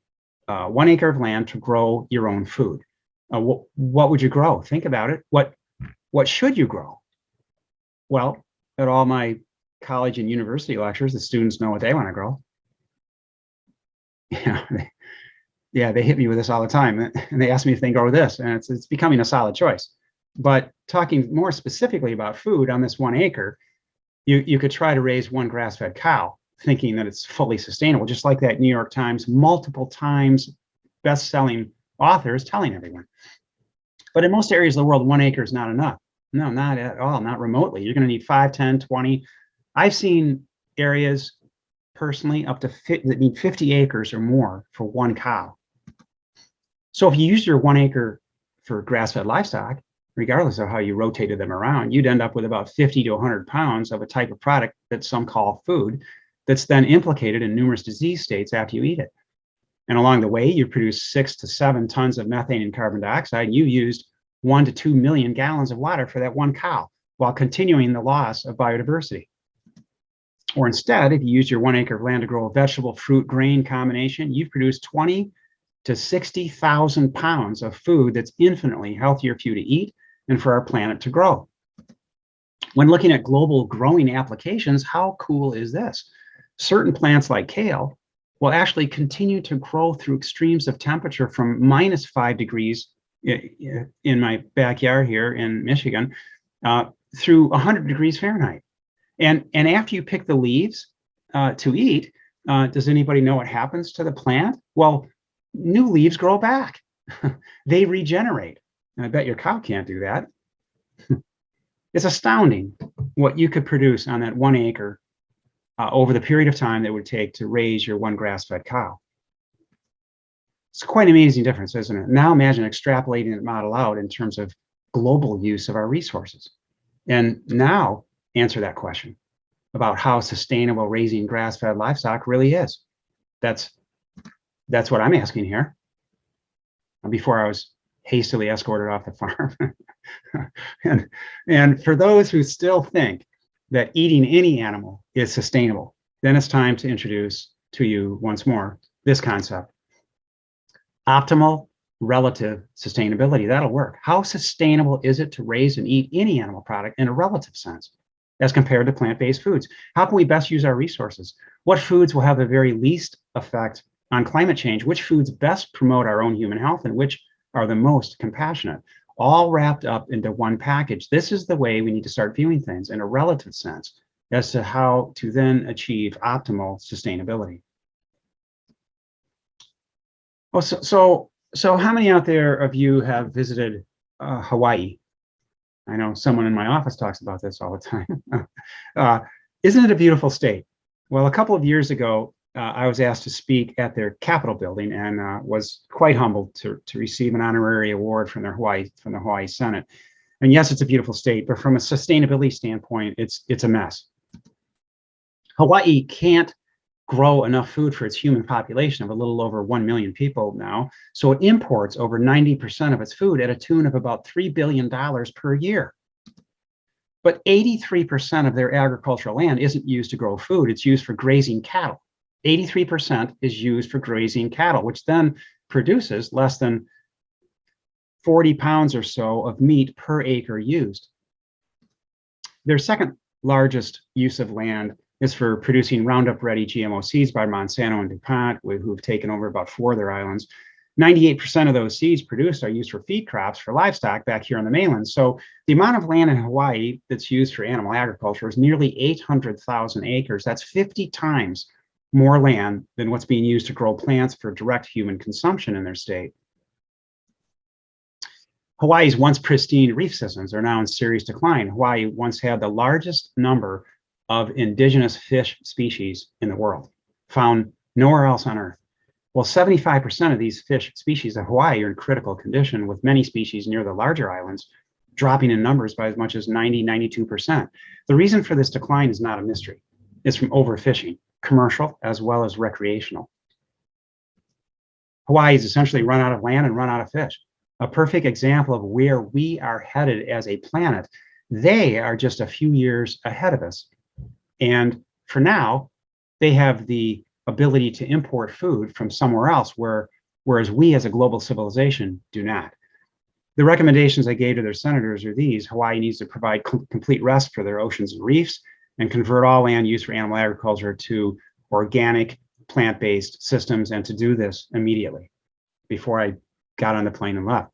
of land to grow your own food, what would you grow? Think about it. What should you grow? Well, at all my college and university lectures, the students know what they want to grow. Yeah, they hit me with this all the time, and they ask me if they can grow this, and it's becoming a solid choice. But talking more specifically about food on this 1 acre, you could try to raise 1 grass-fed cow, thinking that it's fully sustainable, just like that New York Times multiple times best-selling author is telling everyone. But in most areas of the world, 1 acre is not enough. No, not at all, not remotely. You're going to need 5, 10, 20. I've seen areas personally up to that need 50 acres or more for 1 cow. So if you used your 1 acre for grass-fed livestock, regardless of how you rotated them around, you'd end up with about 50 to 100 pounds of a type of product that some call food that's then implicated in numerous disease states after you eat it. And along the way, you produce 6 to 7 tons of methane and carbon dioxide, and you used 1 to 2 million gallons of water for that 1 cow, while continuing the loss of biodiversity. Or instead, if you use your 1 acre of land to grow a vegetable, fruit, grain combination, you've produced 20 to 60,000 pounds of food that's infinitely healthier for you to eat and for our planet to grow. When looking at global growing applications, how cool is this? Certain plants like kale will actually continue to grow through extremes of temperature from -5 degrees in my backyard here in Michigan through 100 degrees Fahrenheit. And after you pick the leaves to eat, does anybody know what happens to the plant? Well, new leaves grow back. They regenerate. And I bet your cow can't do that. It's astounding what you could produce on that 1 acre over the period of time that it would take to raise your 1 grass-fed cow. It's quite an amazing difference, isn't it? Now imagine extrapolating that model out in terms of global use of our resources. And now answer that question about how sustainable raising grass-fed livestock really is. That's what I'm asking here. Before I was hastily escorted off the farm. and for those who still think that eating any animal is sustainable, then it's time to introduce to you once more this concept. Optimal relative sustainability. That'll work. How sustainable is it to raise and eat any animal product in a relative sense as compared to plant-based foods? How can we best use our resources? What foods will have the very least effect on climate change? Which foods best promote our own human health, and which are the most compassionate? All wrapped up into one package. This is the way we need to start viewing things in a relative sense as to how to then achieve optimal sustainability. Oh, so how many out there of you have visited Hawaii? I know someone in my office talks about this all the time. Isn't it a beautiful state? Well, a couple of years ago, I was asked to speak at their Capitol building and was quite humbled to receive an honorary award from the Hawaii Senate. And yes, it's a beautiful state, but from a sustainability standpoint, it's a mess. Hawaii can't grow enough food for its human population of a little over 1 million people now. So it imports over 90% of its food at a tune of about $3 billion per year. But 83% of their agricultural land isn't used to grow food. It's used for grazing cattle. 83% is used for grazing cattle, which then produces less than 40 pounds or so of meat per acre used. Their second largest use of land is for producing Roundup-ready GMO seeds by Monsanto and DuPont, who've taken over about 4 of their islands. 98% of those seeds produced are used for feed crops for livestock back here on the mainland. So the amount of land in Hawaii that's used for animal agriculture is nearly 800,000 acres. That's 50 times more land than what's being used to grow plants for direct human consumption in their state. Hawaii's once pristine reef systems are now in serious decline. Hawaii once had the largest number of indigenous fish species in the world, found nowhere else on Earth. Well, 75% of these fish species of Hawaii are in critical condition, with many species near the larger islands dropping in numbers by as much as 92%. The reason for this decline is not a mystery. It's from overfishing, commercial as well as recreational. Hawaii has essentially run out of land and run out of fish. A perfect example of where we are headed as a planet. They are just a few years ahead of us. And for now, they have the ability to import food from somewhere else, whereas we as a global civilization do not. The recommendations I gave to their senators are these: Hawaii needs to provide complete rest for their oceans and reefs and convert all land used for animal agriculture to organic, plant-based systems, and to do this immediately before I got on the plane and left.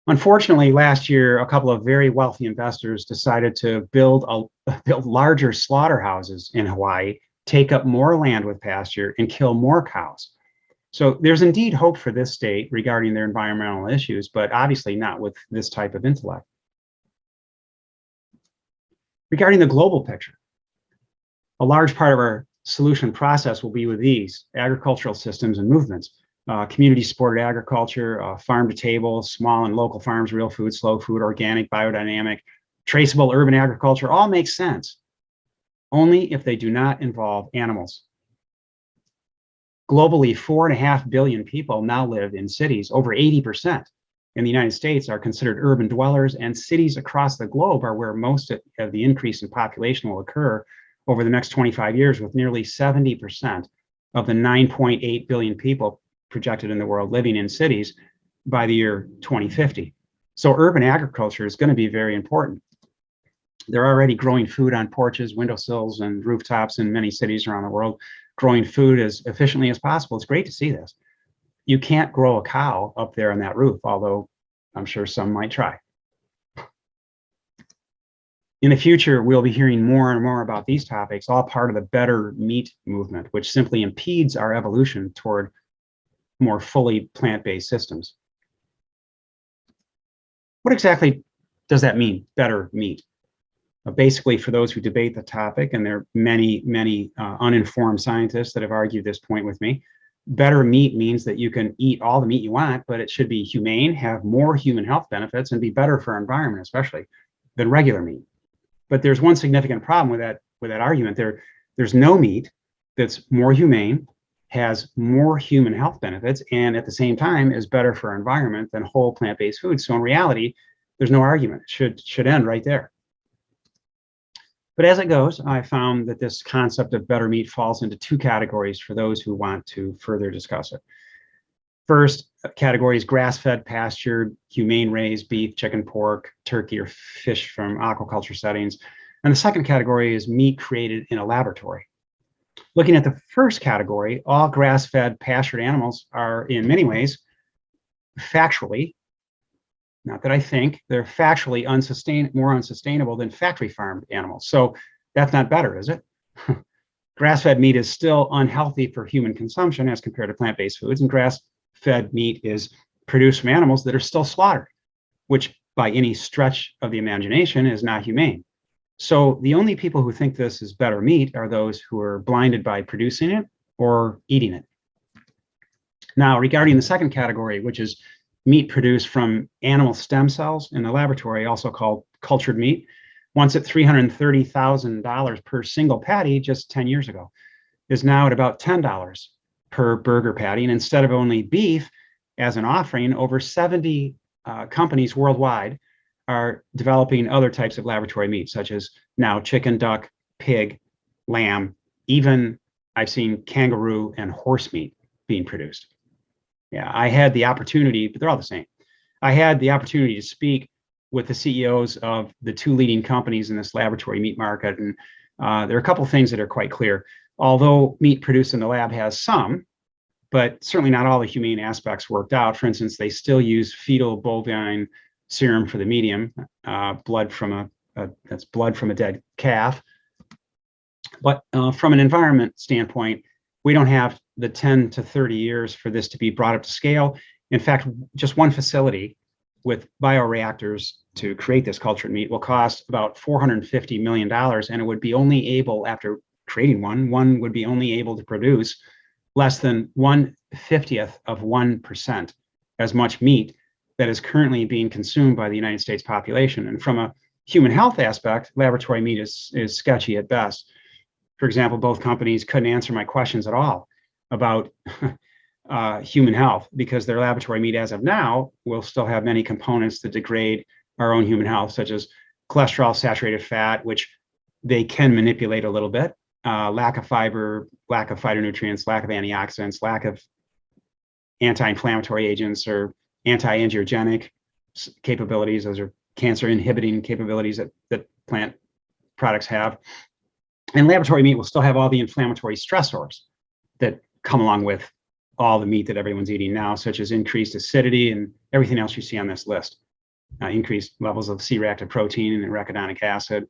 Unfortunately, last year, a couple of very wealthy investors decided to build larger slaughterhouses in Hawaii, take up more land with pasture, and kill more cows. So there's indeed hope for this state regarding their environmental issues, but obviously not with this type of intellect. Regarding the global picture, a large part of our solution process will be with these agricultural systems and movements. Community-supported agriculture, farm-to-table, small and local farms, real food, slow food, organic, biodynamic, traceable urban agriculture, all make sense, only if they do not involve animals. Globally, 4.5 billion people now live in cities. Over 80% in the United States are considered urban dwellers, and cities across the globe are where most of the increase in population will occur over the next 25 years, with nearly 70% of the 9.8 billion people projected in the world living in cities by the year 2050. So urban agriculture is going to be very important. They're already growing food on porches, windowsills, and rooftops in many cities around the world, growing food as efficiently as possible. It's great to see this. You can't grow a cow up there on that roof, although I'm sure some might try. In the future, we'll be hearing more and more about these topics, all part of the better meat movement, which simply impedes our evolution toward more fully plant-based systems. What exactly does that mean, better meat? Basically, for those who debate the topic, and there are many uninformed scientists that have argued this point with me, better meat means that you can eat all the meat you want, but it should be humane, have more human health benefits, and be better for our environment, especially, than regular meat. But there's one significant problem with that argument. There's no meat that's more humane, has more human health benefits, and at the same time is better for our environment than whole plant-based foods. So in reality, there's no argument. It should end right there. But as it goes, I found that this concept of better meat falls into 2 categories for those who want to further discuss it. First category is grass-fed, pastured, humane-raised beef, chicken, pork, turkey, or fish from aquaculture settings. And the second category is meat created in a laboratory. Looking at the first category, all grass-fed, pastured animals are in many ways factually, not that I think, they're factually more unsustainable than factory farmed animals. So that's not better, is it? Grass-fed meat is still unhealthy for human consumption as compared to plant-based foods, and grass-fed meat is produced from animals that are still slaughtered, which by any stretch of the imagination is not humane. So the only people who think this is better meat are those who are blinded by producing it or eating it. Now, regarding the second category, which is meat produced from animal stem cells in the laboratory, also called cultured meat, once at $330,000 per single patty just 10 years ago, is now at about $10 per burger patty. And instead of only beef as an offering, over 70 companies worldwide are developing other types of laboratory meat, such as now chicken, duck, pig, lamb, even I've seen kangaroo and horse meat being produced. Yeah, I had the opportunity, but they're all the same. I had the opportunity to speak with the CEOs of the two leading companies in this laboratory meat market, and there are a couple of things that are quite clear. Although meat produced in the lab has some, but certainly not all the humane aspects worked out. For instance, they still use fetal bovine serum for the medium, blood from a dead calf. But from an environment standpoint, we don't have the 10 to 30 years for this to be brought up to scale. In fact, just one facility with bioreactors to create this cultured meat will cost about $450 million, and it would be only able, after creating one would be only able to produce less than 1/50th of 1% as much meat that is currently being consumed by the United States population. And from a human health aspect, laboratory meat is sketchy at best. For example, both companies couldn't answer my questions at all about human health, because their laboratory meat as of now will still have many components that degrade our own human health, such as cholesterol, saturated fat, which they can manipulate a little bit, lack of fiber, lack of phytonutrients, lack of antioxidants, lack of anti-inflammatory agents or anti-angiogenic capabilities. Those are cancer inhibiting capabilities that plant products have. And laboratory meat will still have all the inflammatory stressors that come along with all the meat that everyone's eating now, such as increased acidity and everything else you see on this list, increased levels of C-reactive protein and arachidonic acid,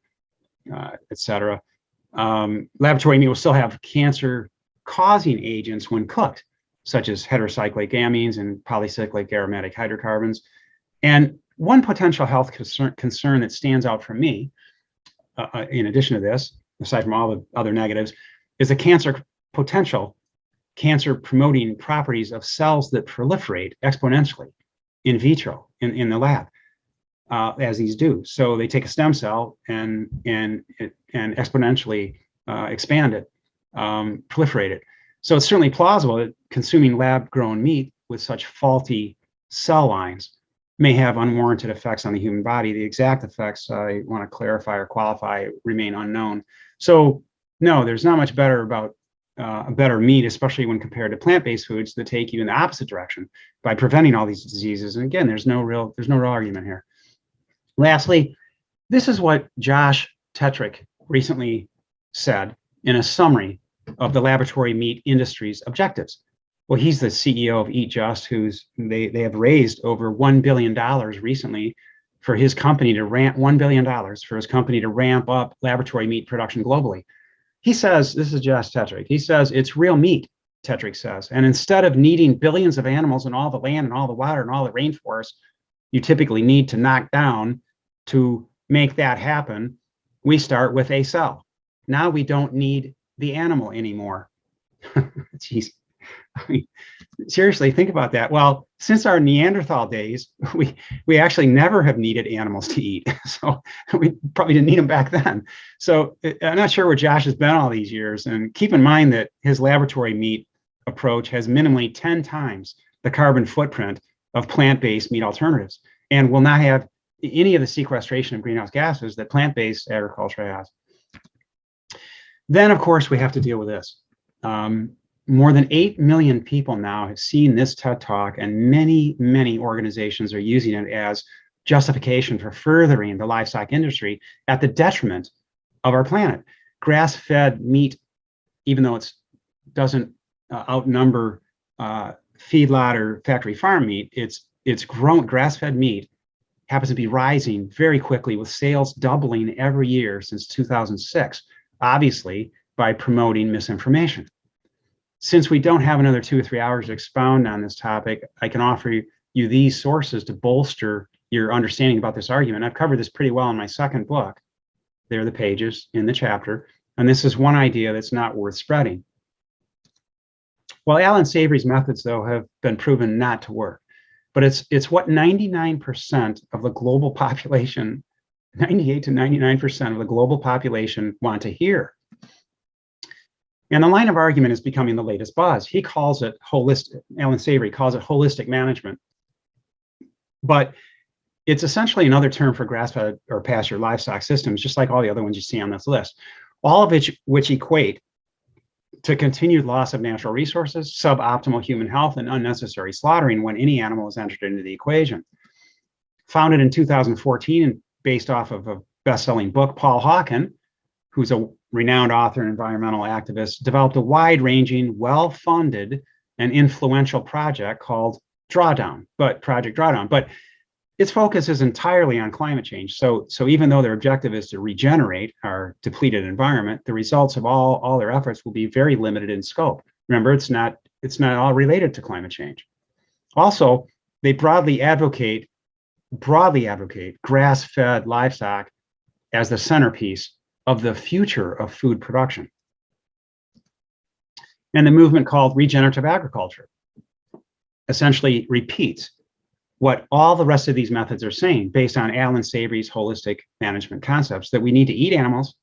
et cetera. Laboratory meat will still have cancer-causing agents when cooked, such as heterocyclic amines and polycyclic aromatic hydrocarbons. And one potential health concern that stands out for me, in addition to this, aside from all the other negatives, is the potential cancer-promoting properties of cells that proliferate exponentially in vitro in the lab, as these do. So they take a stem cell and exponentially expand it, proliferate it. So it's certainly plausible that consuming lab-grown meat with such faulty cell lines may have unwarranted effects on the human body. The exact effects, I want to clarify or qualify, remain unknown. So no, there's not much better about better meat, especially when compared to plant-based foods that take you in the opposite direction by preventing all these diseases. And again, there's no real argument here. Lastly, this is what Josh Tetrick recently said in a summary of the laboratory meat industry's objectives. Well, he's the CEO of Eat Just, they have raised over $1 billion recently for his company to $1 billion for his company to ramp up laboratory meat production globally. He says, this is Josh Tetrick, he says, it's real meat, Tetrick says. And instead of needing billions of animals and all the land and all the water and all the rainforest you typically need to knock down to make that happen, we start with a cell. Now we don't need the animal anymore. Jeez. I mean, seriously, think about that. Well, since our Neanderthal days, we actually never have needed animals to eat. So we probably didn't need them back then. So I'm not sure where Josh has been all these years. And keep in mind that his laboratory meat approach has minimally 10 times the carbon footprint of plant-based meat alternatives and will not have any of the sequestration of greenhouse gases that plant-based agriculture has. Then, of course, we have to deal with this. More than 8 million people now have seen this TED Talk, and many, many organizations are using it as justification for furthering the livestock industry at the detriment of our planet. Grass-fed meat, even though it doesn't outnumber feedlot or factory farm meat, it's grown. Grass-fed meat happens to be rising very quickly, with sales doubling every year since 2006, obviously by promoting misinformation. Since we don't have another 2 or 3 hours to expound on this topic, I can offer you these sources to bolster your understanding about this argument. I've covered this pretty well in my second book. There are the pages in the chapter, and this is one idea that's not worth spreading. Well, Alan Savory's methods, though, have been proven not to work, but it's what 99% of the global population, 98 to 99% of the global population want to hear. And the line of argument is becoming the latest buzz. He calls it holistic, Alan Savory calls it holistic management. But it's essentially another term for grass-fed or pasture livestock systems, just like all the other ones you see on this list, all of which equate to continued loss of natural resources, suboptimal human health, and unnecessary slaughtering when any animal is entered into the equation. founded in 2014 and based off of a best-selling book. Paul Hawken, who's a renowned author and environmental activist, developed a wide-ranging, well-funded, and influential project called Project Drawdown. But its focus is entirely on climate change. So even though their objective is to regenerate our depleted environment, the results of all their efforts will be very limited in scope. Remember, it's not all related to climate change. Also, they broadly advocate grass-fed livestock as the centerpiece of the future of food production. And the movement called regenerative agriculture essentially repeats what all the rest of these methods are saying, based on Alan Savory's holistic management concepts, that we need to eat animals,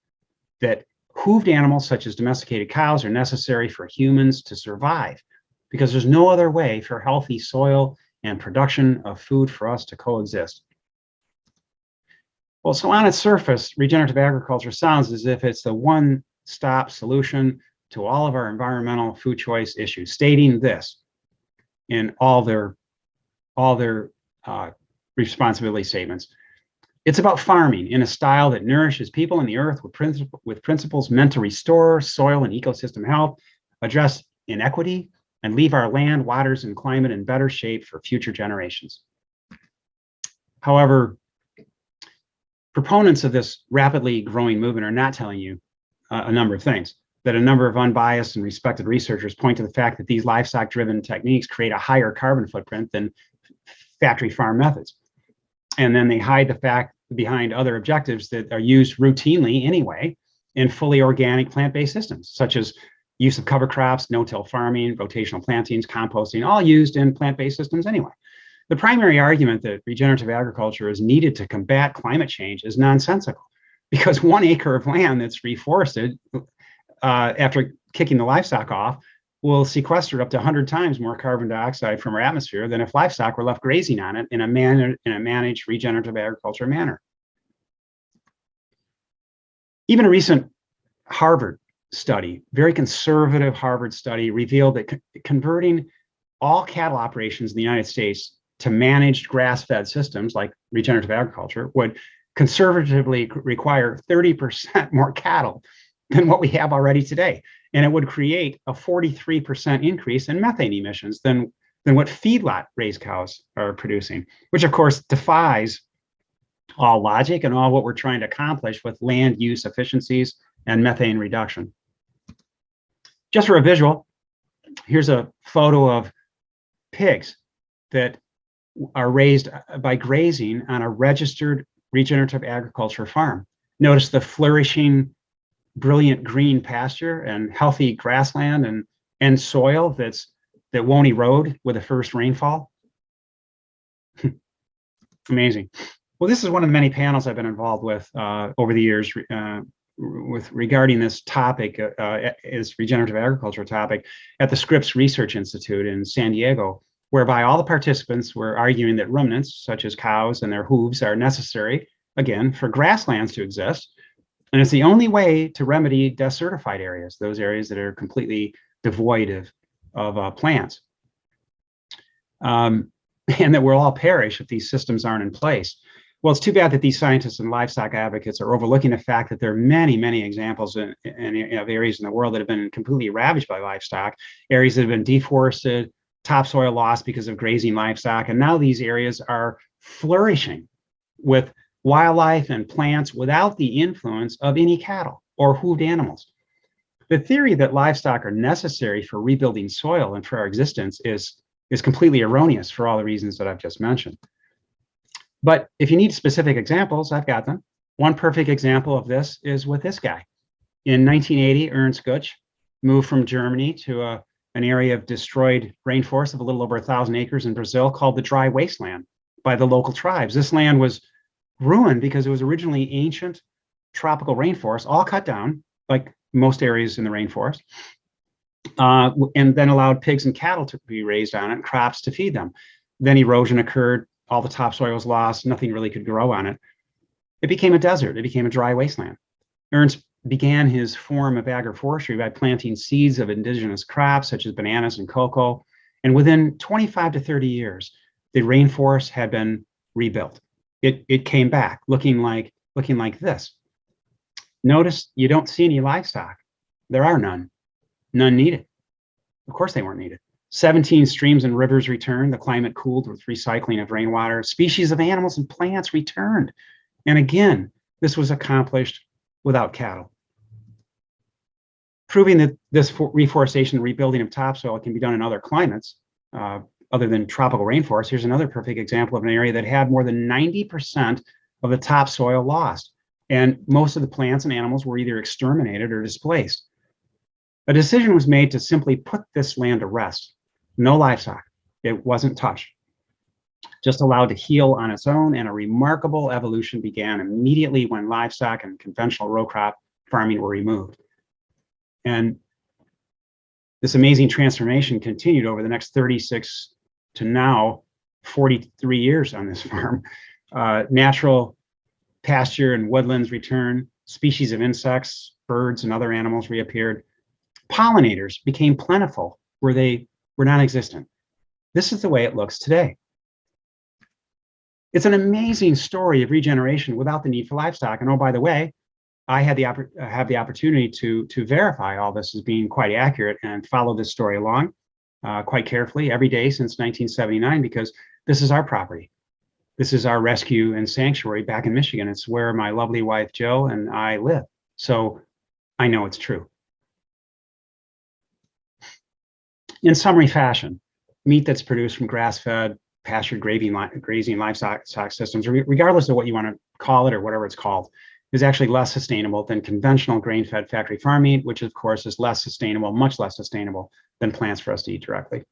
that hooved animals such as domesticated cows are necessary for humans to survive, because there's no other way for healthy soil and production of food for us to coexist. Well, so on its surface, regenerative agriculture sounds as if it's the one-stop solution to all of our environmental food choice issues, stating this in all their responsibility statements. It's about farming in a style that nourishes people and the earth with principles meant to restore soil and ecosystem health, address inequity, and leave our land, waters, and climate in better shape for future generations. However, proponents of this rapidly growing movement are not telling you a number of things. That a number of unbiased and respected researchers point to the fact that these livestock-driven techniques create a higher carbon footprint than factory farm methods. And then they hide the fact behind other objectives that are used routinely anyway in fully organic plant-based systems, such as use of cover crops, no-till farming, rotational plantings, composting, all used in plant-based systems anyway. The primary argument that regenerative agriculture is needed to combat climate change is nonsensical, because 1 acre of land that's reforested after kicking the livestock off will sequester up to 100 times more carbon dioxide from our atmosphere than if livestock were left grazing on it in a managed regenerative agriculture manner. Even a recent Harvard study, very conservative Harvard study, revealed that converting all cattle operations in the United States to managed grass-fed systems like regenerative agriculture would conservatively require 30% more cattle than what we have already today. And it would create a 43% increase in methane emissions than what feedlot raised cows are producing, which of course defies all logic and all what we're trying to accomplish with land use efficiencies and methane reduction. Just for a visual, here's a photo of pigs that are raised by grazing on a registered regenerative agriculture farm. Notice the flourishing, brilliant green pasture and healthy grassland and soil that won't erode with the first rainfall. Amazing. Well, this is one of the many panels I've been involved with over the years regarding this topic, is regenerative agriculture topic, at the Scripps Research Institute in San Diego, whereby all the participants were arguing that ruminants, such as cows and their hooves, are necessary, again, for grasslands to exist. And it's the only way to remedy desertified areas, those areas that are completely devoid of plants. And that will all perish if these systems aren't in place. Well, it's too bad that these scientists and livestock advocates are overlooking the fact that there are many, many examples of areas in the world that have been completely ravaged by livestock, areas that have been deforested, topsoil lost because of grazing livestock. And now these areas are flourishing with wildlife and plants without the influence of any cattle or hooved animals. The theory that livestock are necessary for rebuilding soil and for our existence is completely erroneous for all the reasons that I've just mentioned. But if you need specific examples, I've got them. One perfect example of this is with this guy. In 1980, Ernst Gutsch moved from Germany to an area of destroyed rainforest of a little over 1,000 acres in Brazil called the Dry Wasteland by the local tribes. This land was ruined because it was originally ancient tropical rainforest, all cut down, like most areas in the rainforest, and then allowed pigs and cattle to be raised on it, and crops to feed them. Then erosion occurred, all the topsoil was lost, nothing really could grow on it. It became a desert, it became a dry wasteland. Ernst began his form of agroforestry by planting seeds of indigenous crops such as bananas and cocoa, and within 25 to 30 years, the rainforest had been rebuilt. it came back looking like this. Notice you don't see any livestock. There are none needed. Of course they weren't needed. 17 streams and rivers returned. The climate cooled with recycling of rainwater. Species of animals and plants returned. And again, this was accomplished without cattle. Proving that this reforestation and rebuilding of topsoil can be done in other climates, other than tropical rainforests. Here's another perfect example of an area that had more than 90% of the topsoil lost. And most of the plants and animals were either exterminated or displaced. A decision was made to simply put this land to rest. No livestock. It wasn't touched. Just allowed to heal on its own, and a remarkable evolution began immediately when livestock and conventional row crop farming were removed. And this amazing transformation continued over the next 36 to now 43 years on this farm. Natural pasture and woodlands returned. Species of insects, birds, and other animals reappeared. Pollinators became plentiful where they were non-existent. This is the way it looks today. It's an amazing story of regeneration without the need for livestock. And oh, by the way, I have the opportunity to verify all this as being quite accurate and follow this story along quite carefully every day since 1979, because this is our property. This is our rescue and sanctuary back in Michigan. It's where my lovely wife, Jo, and I live. So I know it's true. In summary fashion, meat that's produced from grass-fed, pastured grazing livestock systems, regardless of what you want to call it or whatever it's called, is actually less sustainable than conventional grain-fed factory farm meat, which of course is less sustainable, much less sustainable than plants for us to eat directly.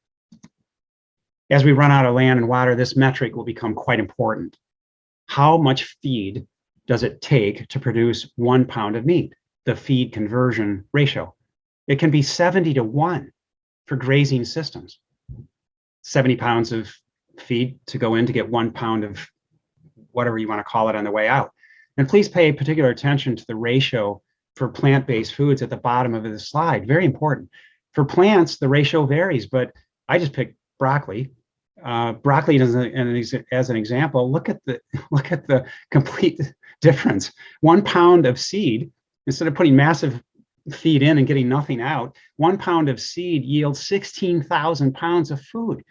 As we run out of land and water, this metric will become quite important. How much feed does it take to produce 1 pound of meat? The feed conversion ratio. It can be 70 to 1 for grazing systems. 70 pounds of feed to go in to get 1 pound of whatever you want to call it on the way out. And please pay particular attention to the ratio for plant-based foods at the bottom of the slide. Very important. For plants, the ratio varies, but I just picked broccoli. Broccoli as an example. Look at the complete difference. 1 pound of seed, instead of putting massive feed in and getting nothing out, 1 pound of seed yields 16,000 pounds of food.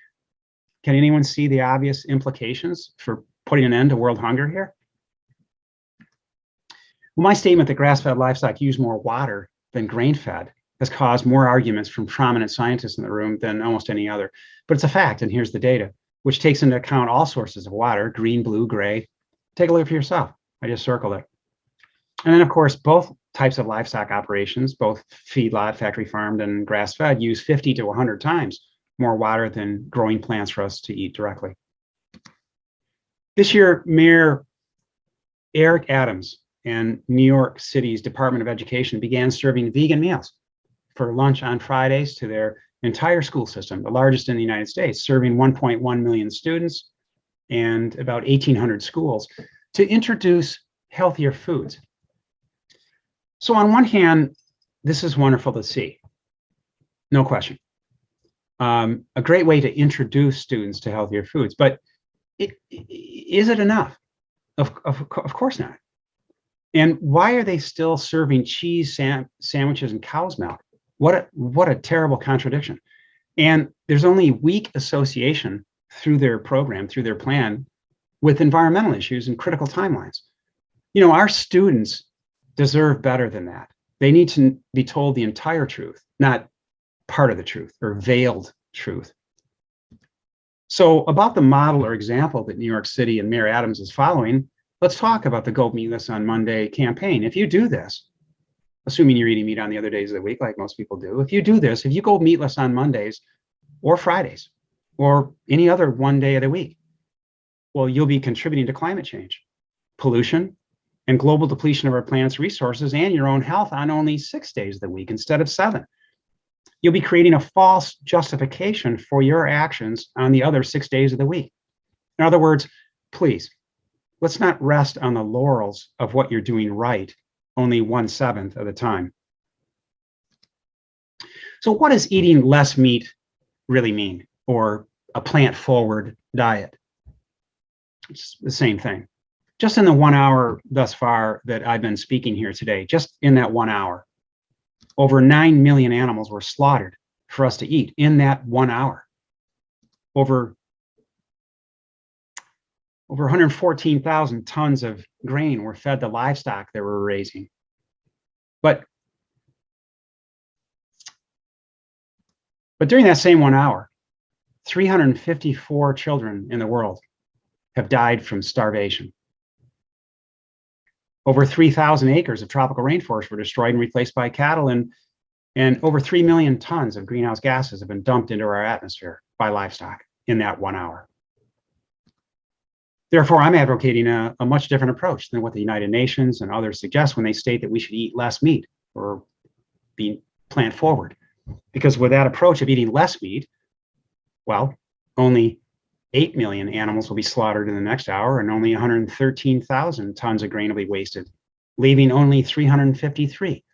Can anyone see the obvious implications for putting an end to world hunger here? Well, my statement that grass-fed livestock use more water than grain-fed has caused more arguments from prominent scientists in the room than almost any other. But it's a fact, and here's the data, which takes into account all sources of water, green, blue, gray. Take a look for yourself. I just circled it. And then, of course, both types of livestock operations, both feedlot, factory farmed, and grass-fed, use 50 to 100 times more water than growing plants for us to eat directly. This year, Mayor Eric Adams and New York City's Department of Education began serving vegan meals for lunch on Fridays to their entire school system, the largest in the United States, serving 1.1 million students and about 1,800 schools, to introduce healthier foods. So on one hand, this is wonderful to see, no question. A great way to introduce students to healthier foods, but is it enough? Of course not. And why are they still serving cheese sandwiches and cow's milk? What a terrible contradiction. And there's only weak association through their program, through their plan, with environmental issues and critical timelines. You know, our students deserve better than that. They need to be told the entire truth, not part of the truth or veiled truth. So about the model or example that New York City and Mayor Adams is following, let's talk about the Go Meatless on Monday campaign. If you do this, assuming you're eating meat on the other days of the week, like most people do, if you do this, if you go meatless on Mondays or Fridays or any other one day of the week, well, you'll be contributing to climate change, pollution, and global depletion of our planet's resources and your own health on only 6 days of the week instead of 7. You'll be creating a false justification for your actions on the other 6 days of the week. In other words, please, let's not rest on the laurels of what you're doing right only 1/7 of the time. So what does eating less meat really mean, or a plant-forward diet? It's the same thing. Just in the 1 hour thus far that I've been speaking here today, just in that 1 hour, over 9 million animals were slaughtered for us to eat in that 1 hour. Over 114,000 tons of grain were fed to livestock that we're raising. But during that same 1 hour, 354 children in the world have died from starvation. Over 3,000 acres of tropical rainforest were destroyed and replaced by cattle, and over 3 million tons of greenhouse gases have been dumped into our atmosphere by livestock in that 1 hour. Therefore, I'm advocating a much different approach than what the United Nations and others suggest when they state that we should eat less meat or be plant forward. Because with that approach of eating less meat, well, only 8 million animals will be slaughtered in the next hour, and only 113,000 tons of grain will be wasted, leaving only 353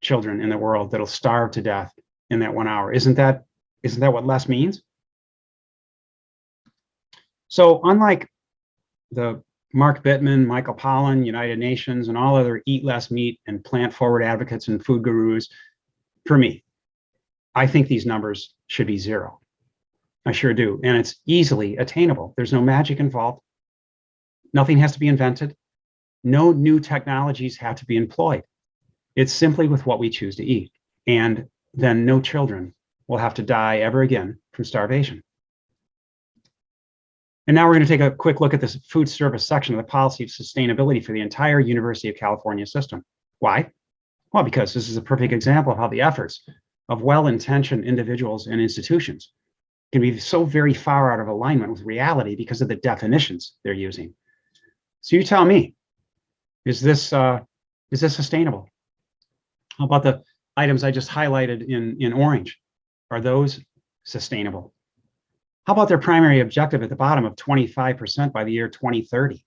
children in the world that'll starve to death in that 1 hour. Isn't that what less means? So unlike the Mark Bittman, Michael Pollan, United Nations, and all other eat less meat and plant forward advocates and food gurus, for me, I think these numbers should be zero. I sure do. And it's easily attainable. There's no magic involved. Nothing has to be invented. No new technologies have to be employed. It's simply with what we choose to eat. And then no children will have to die ever again from starvation. And now we're going to take a quick look at this food service section of the policy of sustainability for the entire University of California system. Why? Well, because this is a perfect example of how the efforts of well-intentioned individuals and institutions can be so very far out of alignment with reality because of the definitions they're using. So you tell me, is this sustainable? How about the items I just highlighted in orange? Are those sustainable? How about their primary objective at the bottom of 25% by the year 2030?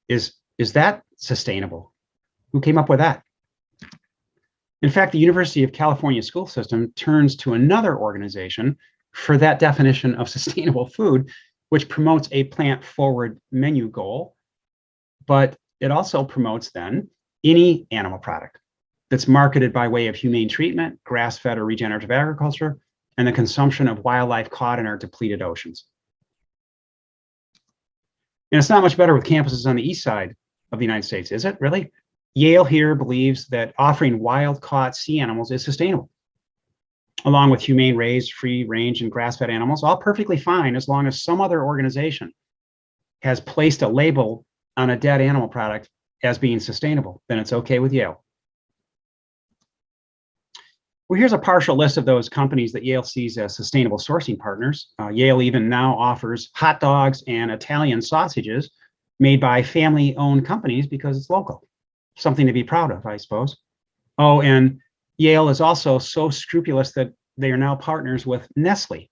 Is that sustainable? Who came up with that? In fact, the University of California school system turns to another organization for that definition of sustainable food, which promotes a plant-forward menu goal, but it also promotes then any animal product that's marketed by way of humane treatment, grass-fed or regenerative agriculture, and the consumption of wildlife caught in our depleted oceans. And it's not much better with campuses on the east side of the United States, is it really? Yale here believes that offering wild-caught sea animals is sustainable, along with humane raised, free-range, and grass-fed animals, all perfectly fine as long as some other organization has placed a label on a dead animal product as being sustainable. Then it's okay with Yale. Well, here's a partial list of those companies that Yale sees as sustainable sourcing partners. Yale even now offers hot dogs and Italian sausages made by family-owned companies because it's local. Something to be proud of, I suppose. Oh, and Yale is also so scrupulous that they are now partners with Nestle.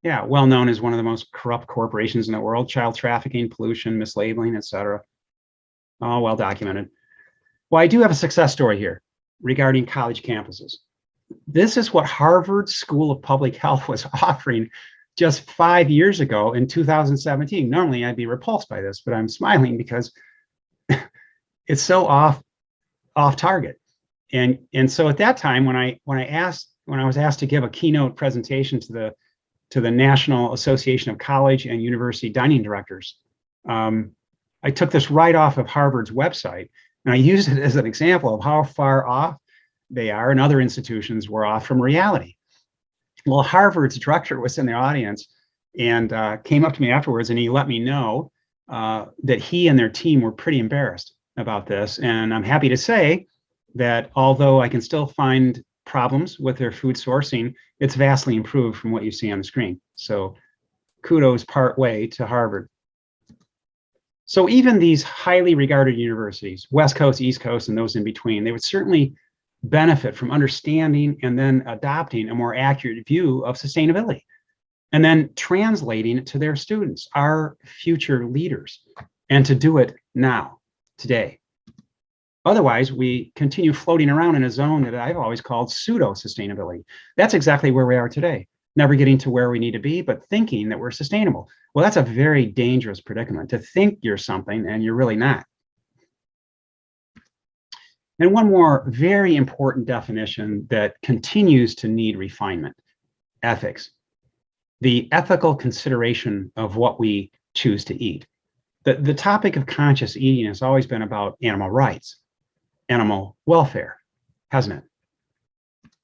Yeah, well known as one of the most corrupt corporations in the world, child trafficking, pollution, mislabeling, etc. All well documented. Well, I do have a success story here regarding college campuses. This is what Harvard School of Public Health was offering just 5 years ago in 2017. Normally I'd be repulsed by this, but I'm smiling because it's so off target. And so at that time, when I was asked to give a keynote presentation to the National Association of College and University Dining Directors, I took this right off of Harvard's website, and I used it as an example of how far off they are and other institutions were off from reality. Well, Harvard's director was in the audience and came up to me afterwards, and he let me know that he and their team were pretty embarrassed about this. And I'm happy to say that although I can still find problems with their food sourcing, it's vastly improved from what you see on the screen. So kudos part way to Harvard. So even these highly regarded universities, West Coast, East Coast, and those in between, they would certainly benefit from understanding and then adopting a more accurate view of sustainability, and then translating it to their students, our future leaders, and to do it now, today. Otherwise, we continue floating around in a zone that I've always called pseudo-sustainability. That's exactly where we are today. never getting to where we need to be, but thinking that we're sustainable. Well, that's a very dangerous predicament, to think you're something and you're really not. And one more very important definition that continues to need refinement: ethics. The ethical consideration of what we choose to eat. The topic of conscious eating has always been about animal rights, animal welfare, hasn't it?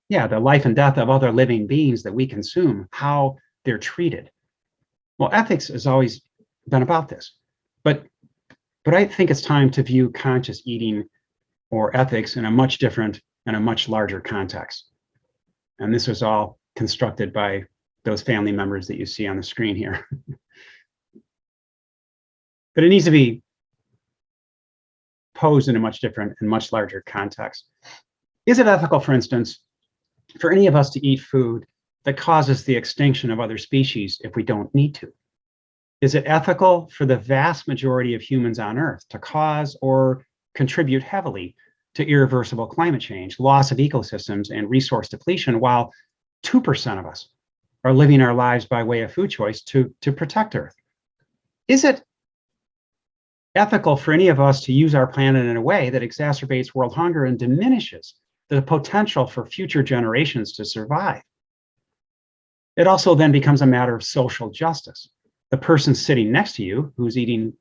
Yeah, the life and death of other living beings that we consume, how they're treated. Well, ethics has always been about this, but I think it's time to view conscious eating or ethics in a much different and a much larger context. And this was all constructed by those family members that you see on the screen here. But it needs to be posed in a much different and much larger context. Is it ethical, for instance, for any of us to eat food that causes the extinction of other species if we don't need to? Is it ethical for the vast majority of humans on Earth to cause or contribute heavily to irreversible climate change, loss of ecosystems, and resource depletion, while 2% of us are living our lives by way of food choice to protect Earth? Is it ethical for any of us to use our planet in a way that exacerbates world hunger and diminishes the potential for future generations to survive? It also then becomes a matter of social justice. The person sitting next to you who's eating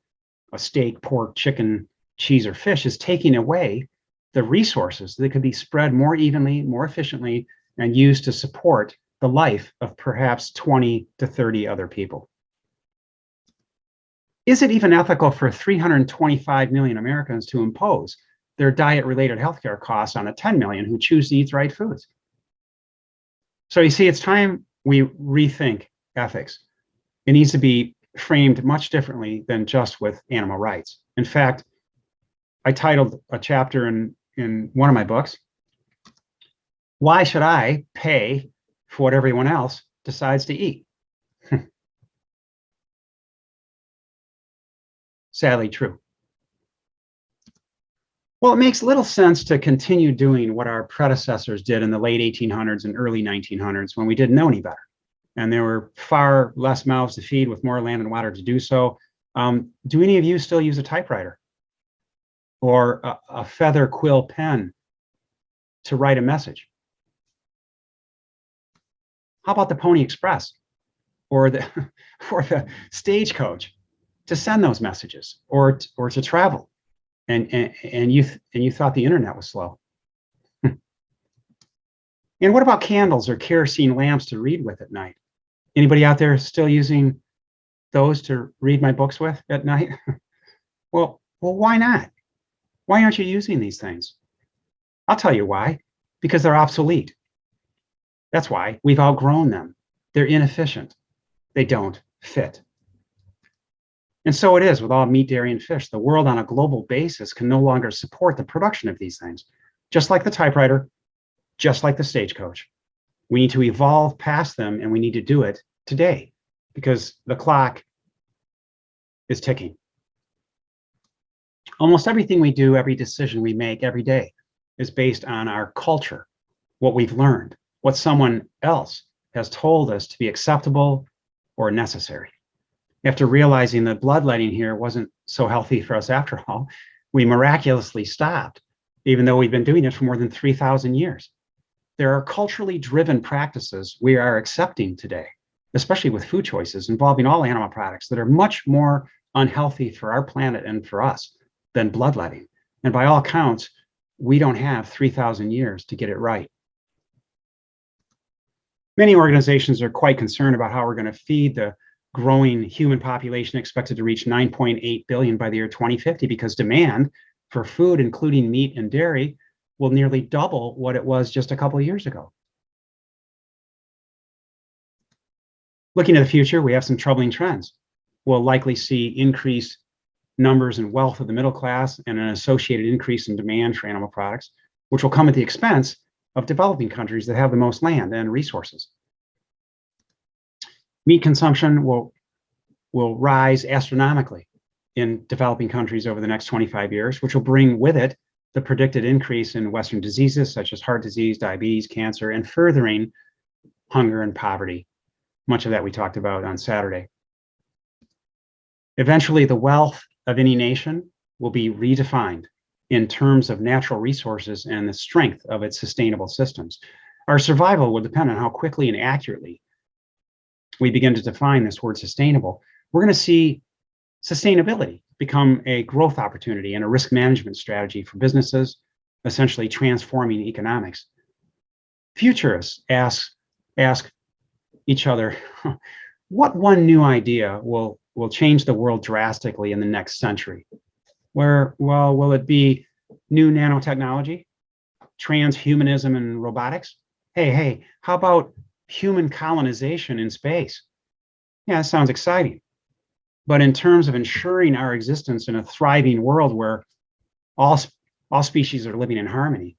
a steak, pork, chicken, cheese, or fish is taking away the resources that could be spread more evenly, more efficiently, and used to support the life of perhaps 20 to 30 other people. Is it even ethical for 325 million Americans to impose their diet-related healthcare costs on the 10 million who choose to eat the right foods? So you see, it's time we rethink ethics. It needs to be framed much differently than just with animal rights. In fact, I titled a chapter in one of my books, "Why Should I Pay for What Everyone Else Decides to Eat?" Sadly true. Well, it makes little sense to continue doing what our predecessors did in the late 1800s and early 1900s when we didn't know any better. And there were far less mouths to feed with more land and water to do so. Do any of you still use a typewriter or a feather quill pen to write a message? How about the Pony Express or the stagecoach to send those messages, or to travel? And you thought the internet was slow. And what about candles or kerosene lamps to read with at night? Anybody out there still using those to read my books with at night? Well, why not? Why aren't you using these things? I'll tell you why. Because they're obsolete. That's why. We've outgrown them. They're inefficient. They don't fit. And so it is with all meat, dairy, and fish. The world on a global basis can no longer support the production of these things. Just like the typewriter, just like the stagecoach. We need to evolve past them, and we need to do it today because the clock is ticking. Almost everything we do, every decision we make every day is based on our culture, what we've learned, what someone else has told us to be acceptable or necessary. After realizing that bloodletting here wasn't so healthy for us after all, we miraculously stopped, even though we've been doing it for more than 3,000 years. There are culturally driven practices we are accepting today, especially with food choices involving all animal products, that are much more unhealthy for our planet and for us than bloodletting. And by all accounts, we don't have 3,000 years to get it right. Many organizations are quite concerned about how we're going to feed the growing human population expected to reach 9.8 billion by the year 2050, because demand for food, including meat and dairy, will nearly double what it was just a couple of years ago. Looking to the future, we have some troubling trends. We'll likely see increased numbers and wealth of the middle class and an associated increase in demand for animal products, which will come at the expense of developing countries that have the most land and resources. Meat consumption will rise astronomically in developing countries over the next 25 years, which will bring with it the predicted increase in Western diseases such as heart disease, diabetes, cancer, and furthering hunger and poverty Much of that we talked about on Saturday. Eventually, the wealth of any nation will be redefined in terms of natural resources and the strength of its sustainable systems. Our survival will depend on how quickly and accurately we begin to define this word sustainable. We're going to see sustainability become a growth opportunity and a risk management strategy for businesses, essentially transforming economics. Futurists ask each other, what one new idea will change the world drastically in the next century? Will it be new nanotechnology, transhumanism and robotics? Hey, how about human colonization in space? Yeah, that sounds exciting. But in terms of ensuring our existence in a thriving world where all species are living in harmony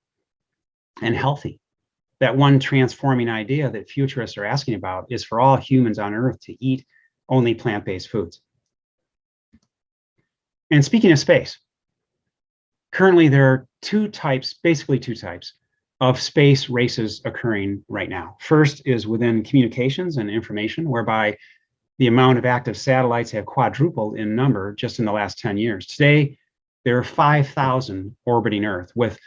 and healthy, that one transforming idea that futurists are asking about is for all humans on Earth to eat only plant-based foods. And speaking of space, currently there are basically two types of space races occurring right now. First is within communications and information, whereby the amount of active satellites have quadrupled in number just in the last 10 years. Today, there are 5,000 orbiting Earth, with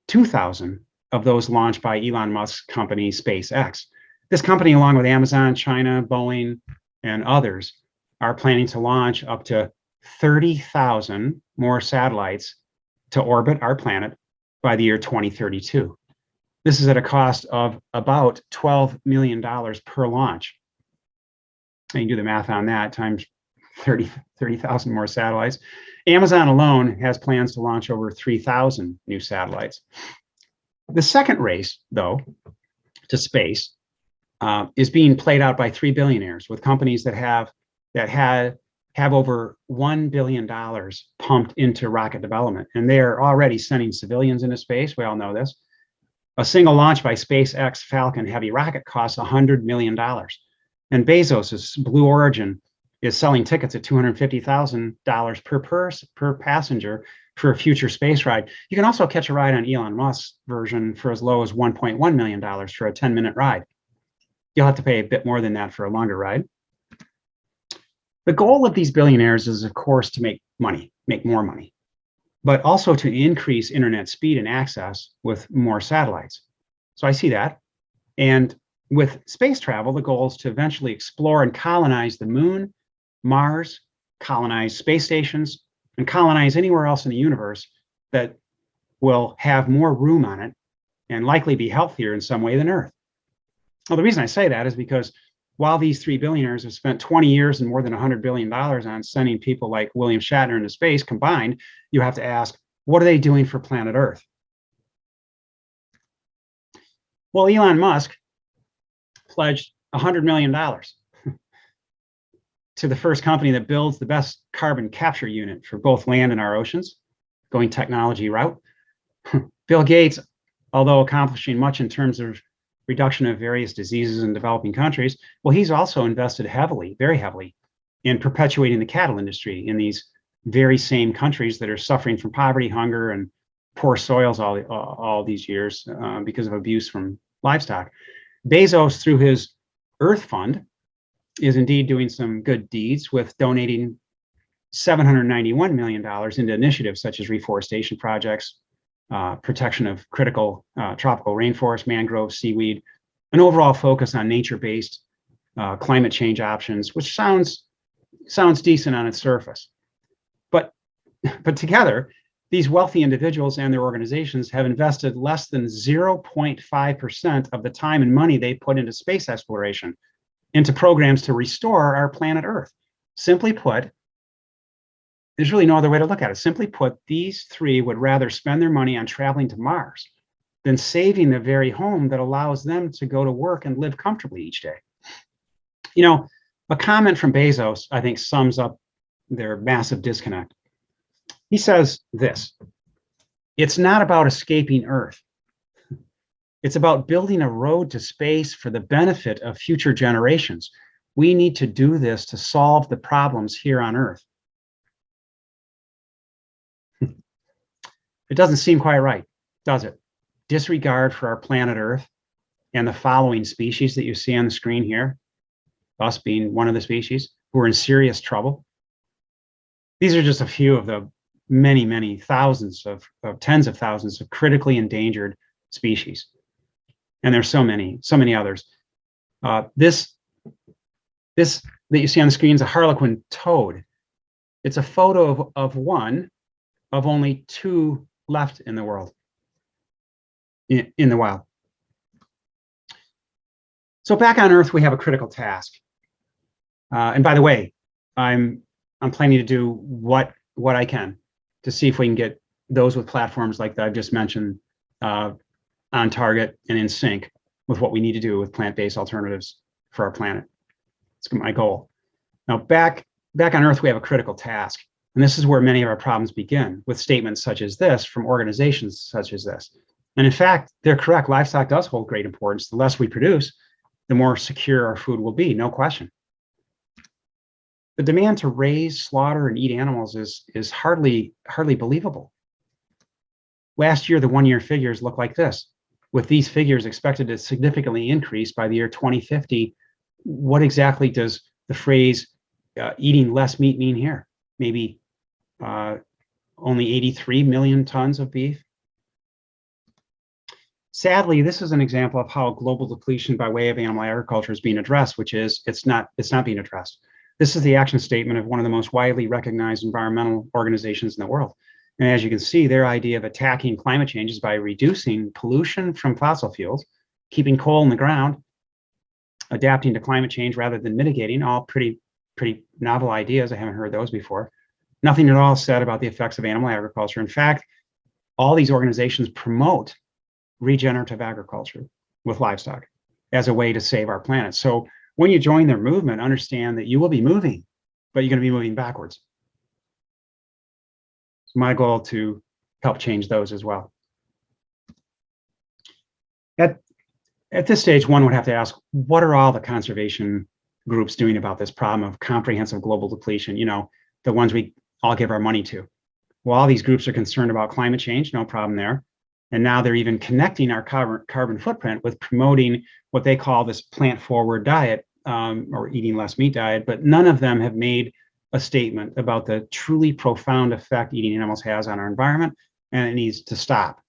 2,000 of those launched by Elon Musk's company, SpaceX. This company, along with Amazon, China, Boeing, and others, are planning to launch up to 30,000 more satellites to orbit our planet by the year 2032. This is at a cost of about $12 million per launch. And you can do the math on that, times 30,000 more satellites. Amazon alone has plans to launch over 3,000 new satellites. The second race, though, to space is being played out by three billionaires, with companies that have over $1 billion pumped into rocket development. And they're already sending civilians into space. We all know this. A single launch by SpaceX Falcon Heavy rocket costs $100 million. And Bezos's Blue Origin is selling tickets at $250,000 per passenger for a future space ride. You can also catch a ride on Elon Musk's version for as low as $1.1 million for a 10-minute ride. You'll have to pay a bit more than that for a longer ride. The goal of these billionaires is, of course, to make more money, but also to increase internet speed and access with more satellites. So I see that. And with space travel, the goal is to eventually explore and colonize the moon, Mars, colonize space stations, and colonize anywhere else in the universe that will have more room on it and likely be healthier in some way than Earth. Well, the reason I say that is because while these three billionaires have spent 20 years and more than $100 billion on sending people like William Shatner into space combined, you have to ask, what are they doing for planet Earth? Well, Elon Musk pledged $100 million to the first company that builds the best carbon capture unit for both land and our oceans, going technology route. Bill Gates, although accomplishing much in terms of reduction of various diseases in developing countries, well, he's also invested heavily, very heavily, in perpetuating the cattle industry in these very same countries that are suffering from poverty, hunger, and poor soils all these years because of abuse from livestock. Bezos, through his Earth Fund, is indeed doing some good deeds with donating $791 million into initiatives such as reforestation projects, protection of critical tropical rainforest, mangroves, seaweed, an overall focus on nature-based climate change options, which sounds decent on its surface. But together, these wealthy individuals and their organizations have invested less than 0.5% of the time and money they put into space exploration into programs to restore our planet Earth. Simply put, there's really no other way to look at it. Simply put, these three would rather spend their money on traveling to Mars than saving the very home that allows them to go to work and live comfortably each day. You know, a comment from Bezos, I think, sums up their massive disconnect. He says this: it's not about escaping Earth. It's about building a road to space for the benefit of future generations. We need to do this to solve the problems here on Earth. It doesn't seem quite right, does it? Disregard for our planet Earth and the following species that you see on the screen here. us being one of the species, who are in serious trouble. These are just a few of the many, many thousands of tens of thousands of critically endangered species. And there's so many others. This that you see on the screen is a harlequin toad. It's a photo of one of only two left in the world, in the wild. So back on Earth, we have a critical task. And by the way, I'm planning to do what I can to see if we can get those with platforms like that I've just mentioned on target and in sync with what we need to do with plant-based alternatives for our planet. It's my goal. Now, back on Earth, we have a critical task. And this is where many of our problems begin, with statements such as this from organizations such as this. And in fact, they're correct. Livestock does hold great importance. The less we produce, the more secure our food will be, no question. The demand to raise, slaughter, and eat animals is hardly believable. Last year, the one-year figures look like this. With these figures expected to significantly increase by the year 2050, what exactly does the phrase eating less meat mean here? Maybe only 83 million tons of beef? Sadly, this is an example of how global depletion by way of animal agriculture is being addressed, which is it's not being addressed. This is the action statement of one of the most widely recognized environmental organizations in the world. And as you can see, their idea of attacking climate change is by reducing pollution from fossil fuels, keeping coal in the ground, adapting to climate change rather than mitigating, all pretty novel ideas. I haven't heard those before. Nothing at all said about the effects of animal agriculture. In fact, all these organizations promote regenerative agriculture with livestock as a way to save our planet. So when you join their movement, understand that you will be moving, but you're going to be moving backwards. It's my goal to help change those as well. At this stage, one would have to ask, what are all the conservation groups doing about this problem of comprehensive global depletion? You know, the ones we all give our money to. Well, all these groups are concerned about climate change, no problem there. And now they're even connecting our carbon footprint with promoting what they call this plant-forward diet or eating less meat diet, but none of them have made a statement about the truly profound effect eating animals has on our environment, and it needs to stop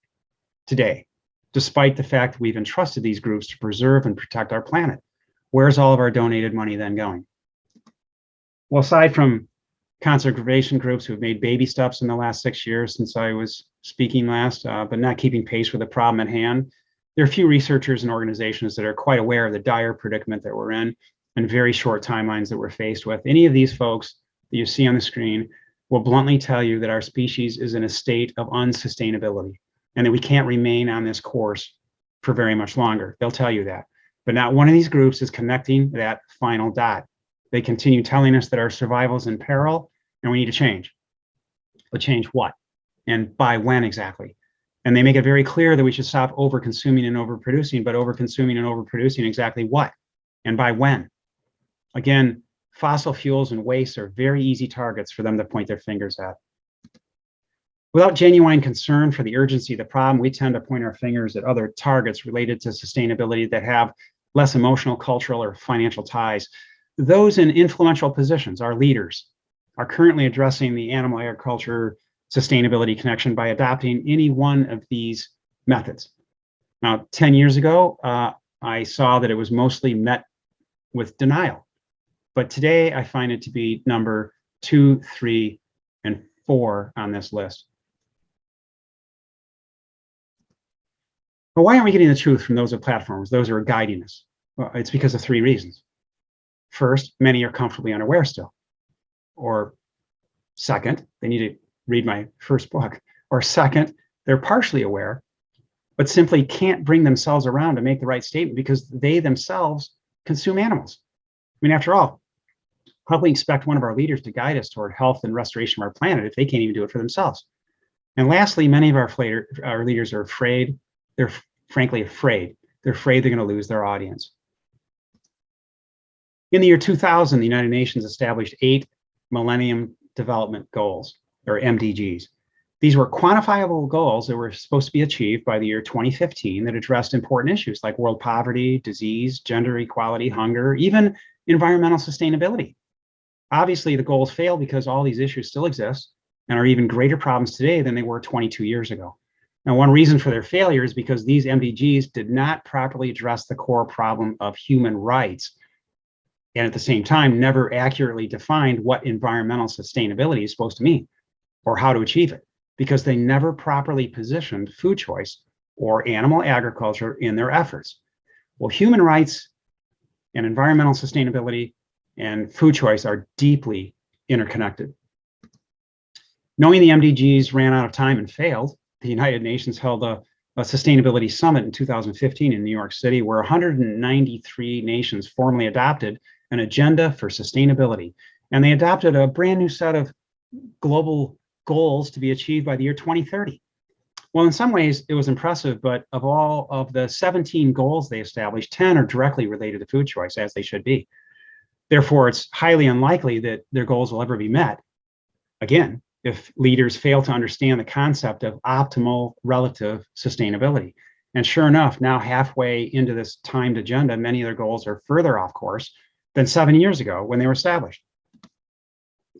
today, despite the fact that we've entrusted these groups to preserve and protect our planet. Where's all of our donated money then going? Well, aside from conservation groups who have made baby steps in the last 6 years since I was speaking last, but not keeping pace with the problem at hand, there are a few researchers and organizations that are quite aware of the dire predicament that we're in and very short timelines that we're faced with. Any of these folks that you see on the screen will bluntly tell you that our species is in a state of unsustainability and that we can't remain on this course for very much longer. They'll tell you that. But not one of these groups is connecting that final dot. They continue telling us that our survival is in peril and we need to change. But change what? And by when exactly? And they make it very clear that we should stop over-consuming and overproducing, but over-consuming and overproducing exactly what? And by when? Again, fossil fuels and waste are very easy targets for them to point their fingers at. Without genuine concern for the urgency of the problem, we tend to point our fingers at other targets related to sustainability that have less emotional, cultural, or financial ties. Those in influential positions, our leaders, are currently addressing the animal agriculture sustainability connection by adopting any one of these methods. Now, 10 years ago, I saw that it was mostly met with denial. But today, I find it to be number 2, 3, and 4 on this list. But why aren't we getting the truth from those platforms, those who are guiding us? Well, it's because of 3 reasons. First, many are comfortably unaware still. Or second, they need to read my first book. Or second, they're partially aware, but simply can't bring themselves around to make the right statement because they themselves consume animals. I mean, after all, how can we expect one of our leaders to guide us toward health and restoration of our planet if they can't even do it for themselves? And lastly, many of our leaders are afraid. They're frankly afraid. They're afraid they're going to lose their audience. In the year 2000, the United Nations established 8 Millennium Development Goals, or MDGs. These were quantifiable goals that were supposed to be achieved by the year 2015 that addressed important issues like world poverty, disease, gender equality, hunger, even environmental sustainability. Obviously, the goals fail because all these issues still exist and are even greater problems today than they were 22 years ago. Now, one reason for their failure is because these MDGs did not properly address the core problem of human rights, and at the same time, never accurately defined what environmental sustainability is supposed to mean or how to achieve it, because they never properly positioned food choice or animal agriculture in their efforts. Well, human rights and environmental sustainability and food choice are deeply interconnected. Knowing the MDGs ran out of time and failed, the United Nations held a sustainability summit in 2015 in New York City, where 193 nations formally adopted an agenda for sustainability. And they adopted a brand new set of global goals to be achieved by the year 2030. Well, in some ways, it was impressive, but of all of the 17 goals they established, 10 are directly related to food choice, as they should be. Therefore, it's highly unlikely that their goals will ever be met, again, if leaders fail to understand the concept of optimal relative sustainability. And sure enough, now halfway into this timed agenda, many of their goals are further off course than 7 years ago when they were established.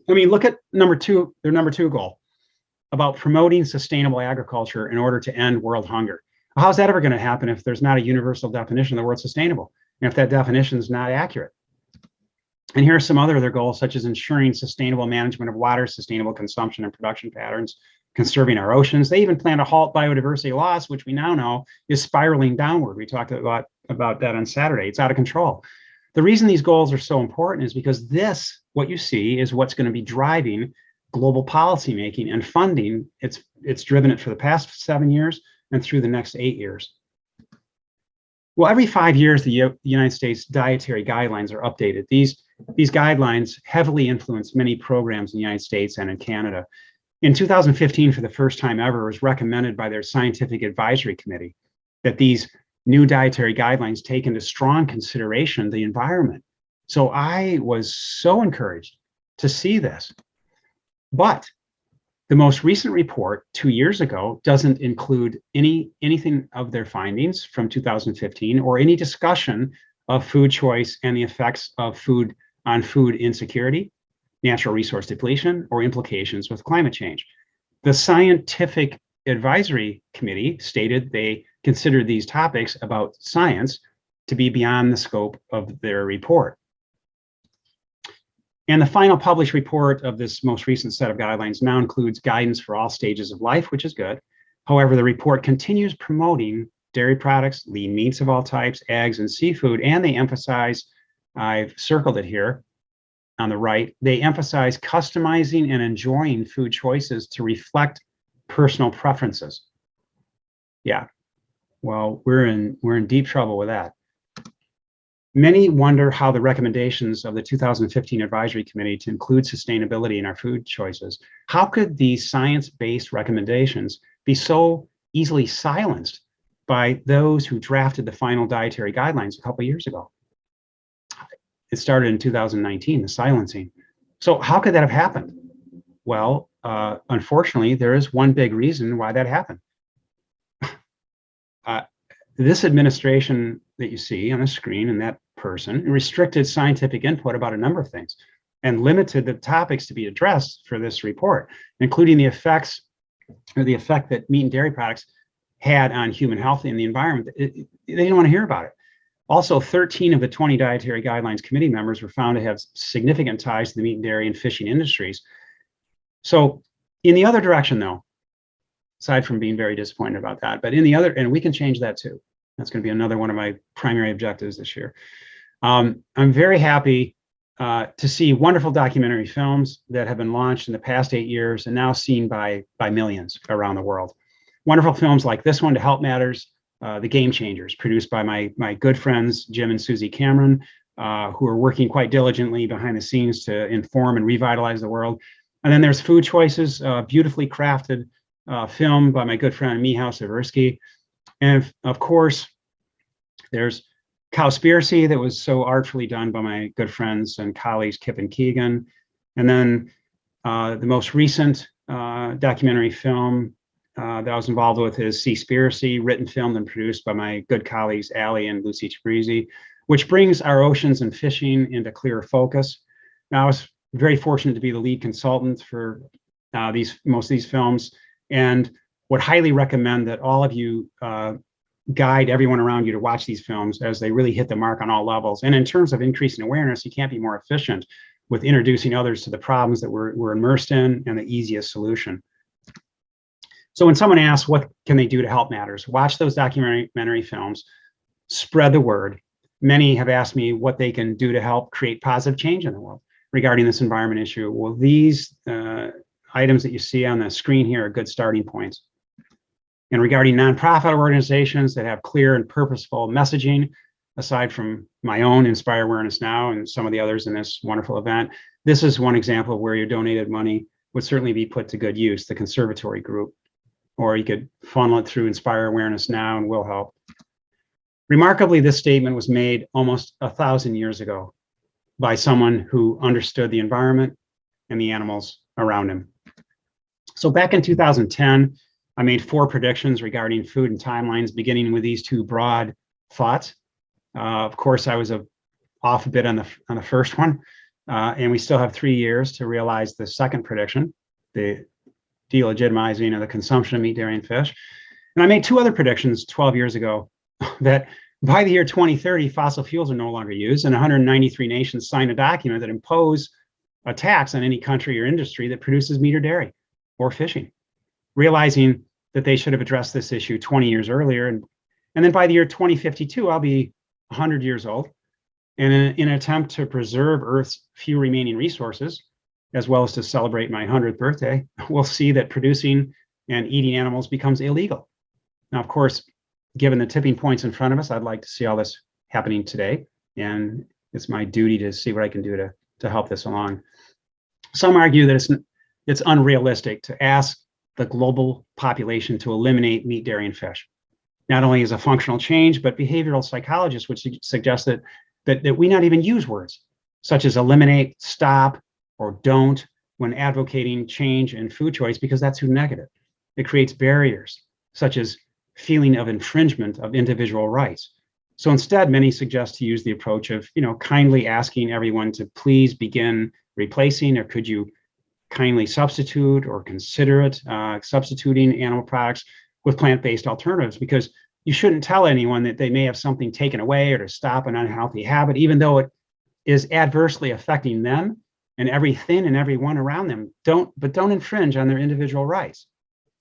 I mean, look at their number two goal about promoting sustainable agriculture in order to end world hunger. How's that ever going to happen if there's not a universal definition of the word sustainable, and if that definition is not accurate? And here are some other of their goals, such as ensuring sustainable management of water, sustainable consumption and production patterns, conserving our oceans. They even plan to halt biodiversity loss, which we now know is spiraling downward. We talked about that on Saturday. It's out of control. The reason these goals are so important is because this, what you see, is what's going to be driving global policymaking and funding. It's driven it for the past 7 years and through the next 8 years. Well, every 5 years, the United States dietary guidelines are updated. These guidelines heavily influence many programs in the United States and in Canada. In 2015, for the first time ever, it was recommended by their scientific advisory committee that these new dietary guidelines take into strong consideration the environment. So I was so encouraged to see this. But the most recent report 2 years ago doesn't include anything of their findings from 2015 or any discussion of food choice and the effects of food on food insecurity, natural resource depletion, or implications with climate change. The scientific advisory committee stated they considered these topics about science to be beyond the scope of their report. And the final published report of this most recent set of guidelines now includes guidance for all stages of life, which is good. However, the report continues promoting dairy products, lean meats of all types, eggs, and seafood, and they emphasize, I've circled it here on the right, they emphasize customizing and enjoying food choices to reflect personal preferences. Yeah, well, we're in deep trouble with that. Many wonder how the recommendations of the 2015 Advisory Committee to include sustainability in our food choices, how could these science-based recommendations be so easily silenced by those who drafted the final dietary guidelines a couple of years ago? It started in 2019, the silencing. So how could that have happened? Well, unfortunately, there is one big reason why that happened. This administration that you see on the screen and that person restricted scientific input about a number of things and limited the topics to be addressed for this report, including the effects or the effect that meat and dairy products had on human health and the environment. They didn't want to hear about it. Also, 13 of the 20 dietary guidelines committee members were found to have significant ties to the meat and dairy and fishing industries. So in the other direction, though, aside from being very disappointed about that, but in the other, and we can change that too. That's going to be another one of my primary objectives this year. I'm very happy to see wonderful documentary films that have been launched in the past 8 years and now seen by millions around the world. Wonderful films like this one, To Help Matters, The Game Changers, produced by my good friends, Jim and Susie Cameron, who are working quite diligently behind the scenes to inform and revitalize the world. And then there's Food Choices, beautifully crafted film by my good friend, Michał Seversky. And of course, there's Cowspiracy that was so artfully done by my good friends and colleagues, Kip and Keegan. And then the most recent documentary film that I was involved with is Seaspiracy, written, filmed, and produced by my good colleagues, Allie and Lucy Chabrizi. which brings our oceans and fishing into clearer focus. Now, I was very fortunate to be the lead consultant for most of these films, and would highly recommend that all of you guide everyone around you to watch these films, as they really hit the mark on all levels. And in terms of increasing awareness, you can't be more efficient with introducing others to the problems that we're immersed in and the easiest solution. So when someone asks what can they do to help matters, watch those documentary films, spread the word. Many have asked me what they can do to help create positive change in the world regarding this environment issue. Well, these items that you see on the screen here are good starting points. And regarding nonprofit organizations that have clear and purposeful messaging, aside from my own Inspire Awareness Now and some of the others in this wonderful event, this is one example of where your donated money would certainly be put to good use, the Conservatory Group, or you could funnel it through Inspire Awareness Now and will help. Remarkably, this statement was made almost 1,000 years ago by someone who understood the environment and the animals around him. So back in 2010, I made 4 predictions regarding food and timelines, beginning with these 2 broad thoughts. Of course, I was off a bit on the first one, and we still have 3 years to realize the second prediction, the delegitimizing of the consumption of meat, dairy, and fish. And I made 2 other predictions 12 years ago, that by the year 2030, fossil fuels are no longer used, and 193 nations signed a document that impose a tax on any country or industry that produces meat or dairy or fishing, realizing that they should have addressed this issue 20 years earlier. And then by the year 2052, I'll be 100 years old. And in an attempt to preserve Earth's few remaining resources, as well as to celebrate my 100th birthday, we'll see that producing and eating animals becomes illegal. Now, of course, given the tipping points in front of us, I'd like to see all this happening today. And it's my duty to see what I can do to help this along. Some argue that it's unrealistic to ask the global population to eliminate meat, dairy, and fish. Not only is a functional change, but behavioral psychologists would suggest that we not even use words such as eliminate, stop, or don't when advocating change in food choice, because that's too negative. It creates barriers such as feeling of infringement of individual rights. So instead, many suggest to use the approach of, kindly asking everyone to please begin replacing, or could you kindly substitute or consider it substituting animal products with plant-based alternatives, because you shouldn't tell anyone that they may have something taken away or to stop an unhealthy habit, even though it is adversely affecting them and everything and everyone around them. Don't infringe on their individual rights.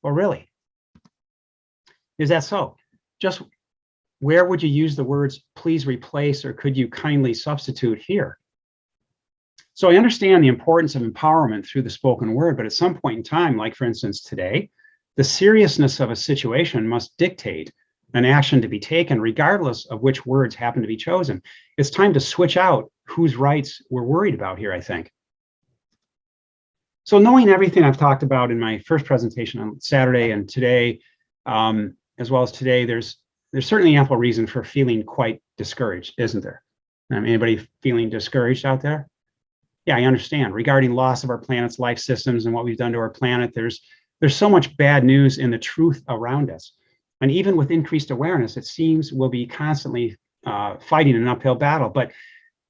Well, really? Is that so? Just where would you use the words please replace or could you kindly substitute here? So I understand the importance of empowerment through the spoken word, but at some point in time, like for instance today, the seriousness of a situation must dictate an action to be taken regardless of which words happen to be chosen. It's time to switch out whose rights we're worried about here, I think. So knowing everything I've talked about in my first presentation on Saturday and today, as well as today, there's certainly ample reason for feeling quite discouraged, isn't there? Anybody feeling discouraged out there? Yeah, I understand. Regarding loss of our planet's life systems and what we've done to our planet, there's so much bad news in the truth around us. And even with increased awareness, it seems we'll be constantly fighting an uphill battle. But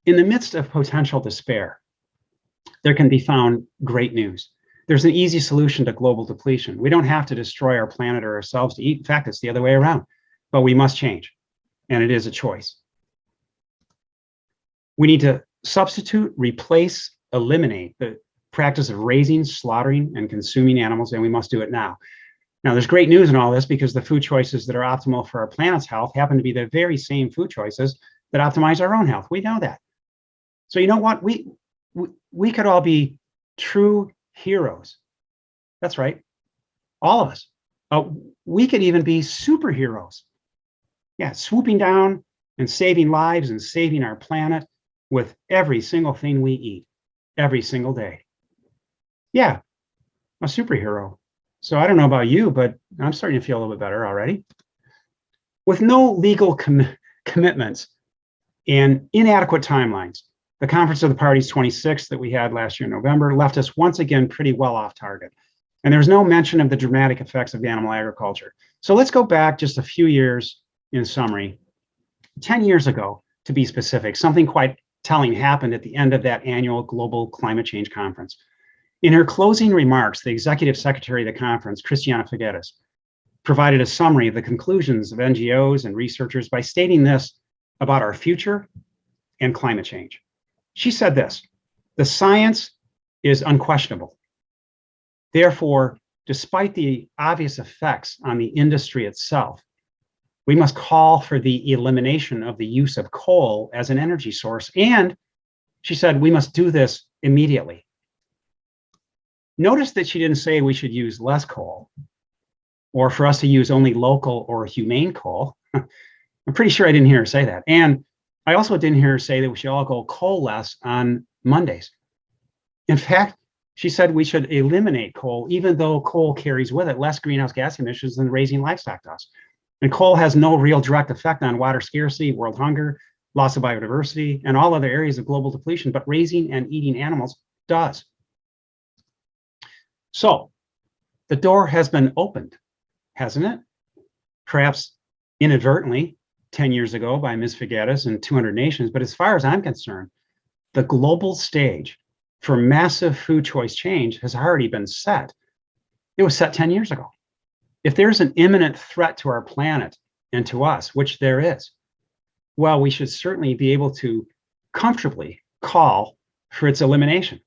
in the midst of potential despair, there can be found great news. There's an easy solution to global depletion. We don't have to destroy our planet or ourselves to eat. In fact, it's the other way around. But we must change, and it is a choice. We need to substitute, replace, eliminate the practice of raising, slaughtering, and consuming animals, and we must do it now. Now, there's great news in all this because the food choices that are optimal for our planet's health happen to be the very same food choices that optimize our own health. We know that. So you know what? We could all be true heroes. That's right. All of us. We could even be superheroes. Yeah, swooping down and saving lives and saving our planet with every single thing we eat every single day. Yeah, a superhero. So I don't know about you, but I'm starting to feel a little bit better already. With no legal commitments and inadequate timelines, the Conference of the Parties 26 that we had last year in November left us once again pretty well off target. And there was no mention of the dramatic effects of animal agriculture. So let's go back just a few years in summary. 10 years ago, to be specific. Something quite telling happened at the end of that annual Global Climate Change Conference. In her closing remarks, the executive secretary of the conference, Christiana Figueres, provided a summary of the conclusions of NGOs and researchers by stating this about our future and climate change. She said this: the science is unquestionable. Therefore, despite the obvious effects on the industry itself, we must call for the elimination of the use of coal as an energy source. And she said, we must do this immediately. Notice that she didn't say we should use less coal or for us to use only local or humane coal. I'm pretty sure I didn't hear her say that. And I also didn't hear her say that we should all go coal-less on Mondays. In fact, she said we should eliminate coal, even though coal carries with it less greenhouse gas emissions than raising livestock does. And coal has no real direct effect on water scarcity, world hunger, loss of biodiversity, and all other areas of global depletion, but raising and eating animals does. So the door has been opened, hasn't it? Perhaps inadvertently 10 years ago by Ms. Figueres and 200 nations, but as far as I'm concerned, the global stage for massive food choice change has already been set. It was set 10 years ago. If there's an imminent threat to our planet and to us, which there is, well, we should certainly be able to comfortably call for its elimination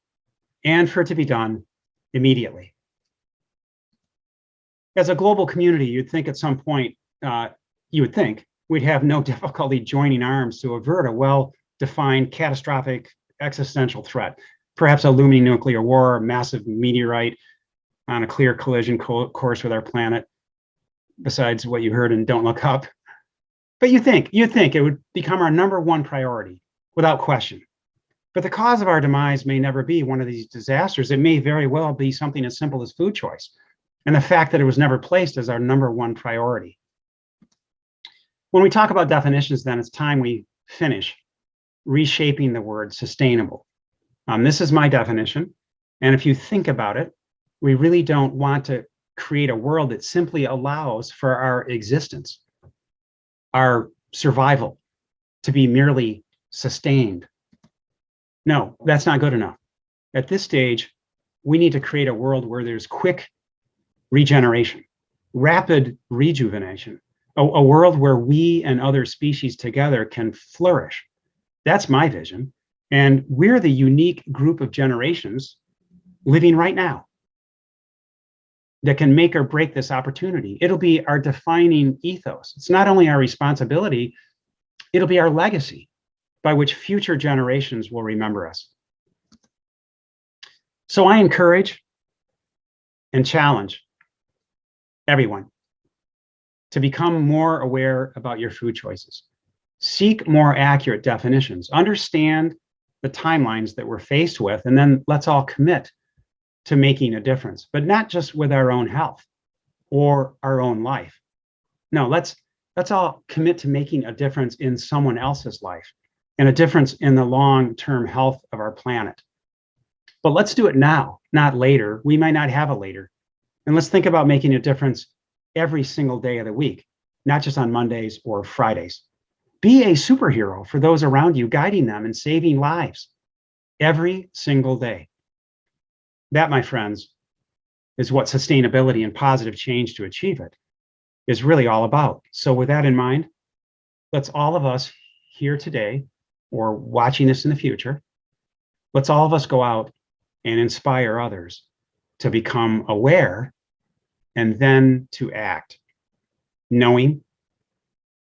and for it to be done immediately. As a global community, you'd think at some point, we'd have no difficulty joining arms to avert a well-defined catastrophic existential threat, perhaps a looming nuclear war, a massive meteorite on a clear collision course with our planet, besides what you heard in Don't Look Up. But you'd think it would become our #1 priority, without question. But the cause of our demise may never be one of these disasters. It may very well be something as simple as food choice, and the fact that it was never placed as our #1 priority. When we talk about definitions, then it's time we finish reshaping the word sustainable. This is my definition, and if you think about it, we really don't want to create a world that simply allows for our existence, our survival, to be merely sustained. No, that's not good enough. At this stage, we need to create a world where there's quick regeneration, rapid rejuvenation, a world where we and other species together can flourish. That's my vision. And we're the unique group of generations living right now that can make or break this opportunity. It'll be our defining ethos. It's not only our responsibility, it'll be our legacy by which future generations will remember us. So I encourage and challenge everyone to become more aware about your food choices. Seek more accurate definitions. Understand the timelines that we're faced with, and then let's all commit to making a difference, but not just with our own health or our own life. No, let's all commit to making a difference in someone else's life and a difference in the long-term health of our planet. But let's do it now, not later. We might not have a later. And let's think about making a difference every single day of the week, not just on Mondays or Fridays. Be a superhero for those around you, guiding them and saving lives every single day. That, my friends, is what sustainability and positive change to achieve it is really all about. So with that in mind, let's all of us here today or watching this in the future, let's all of us go out and inspire others to become aware and then to act, knowing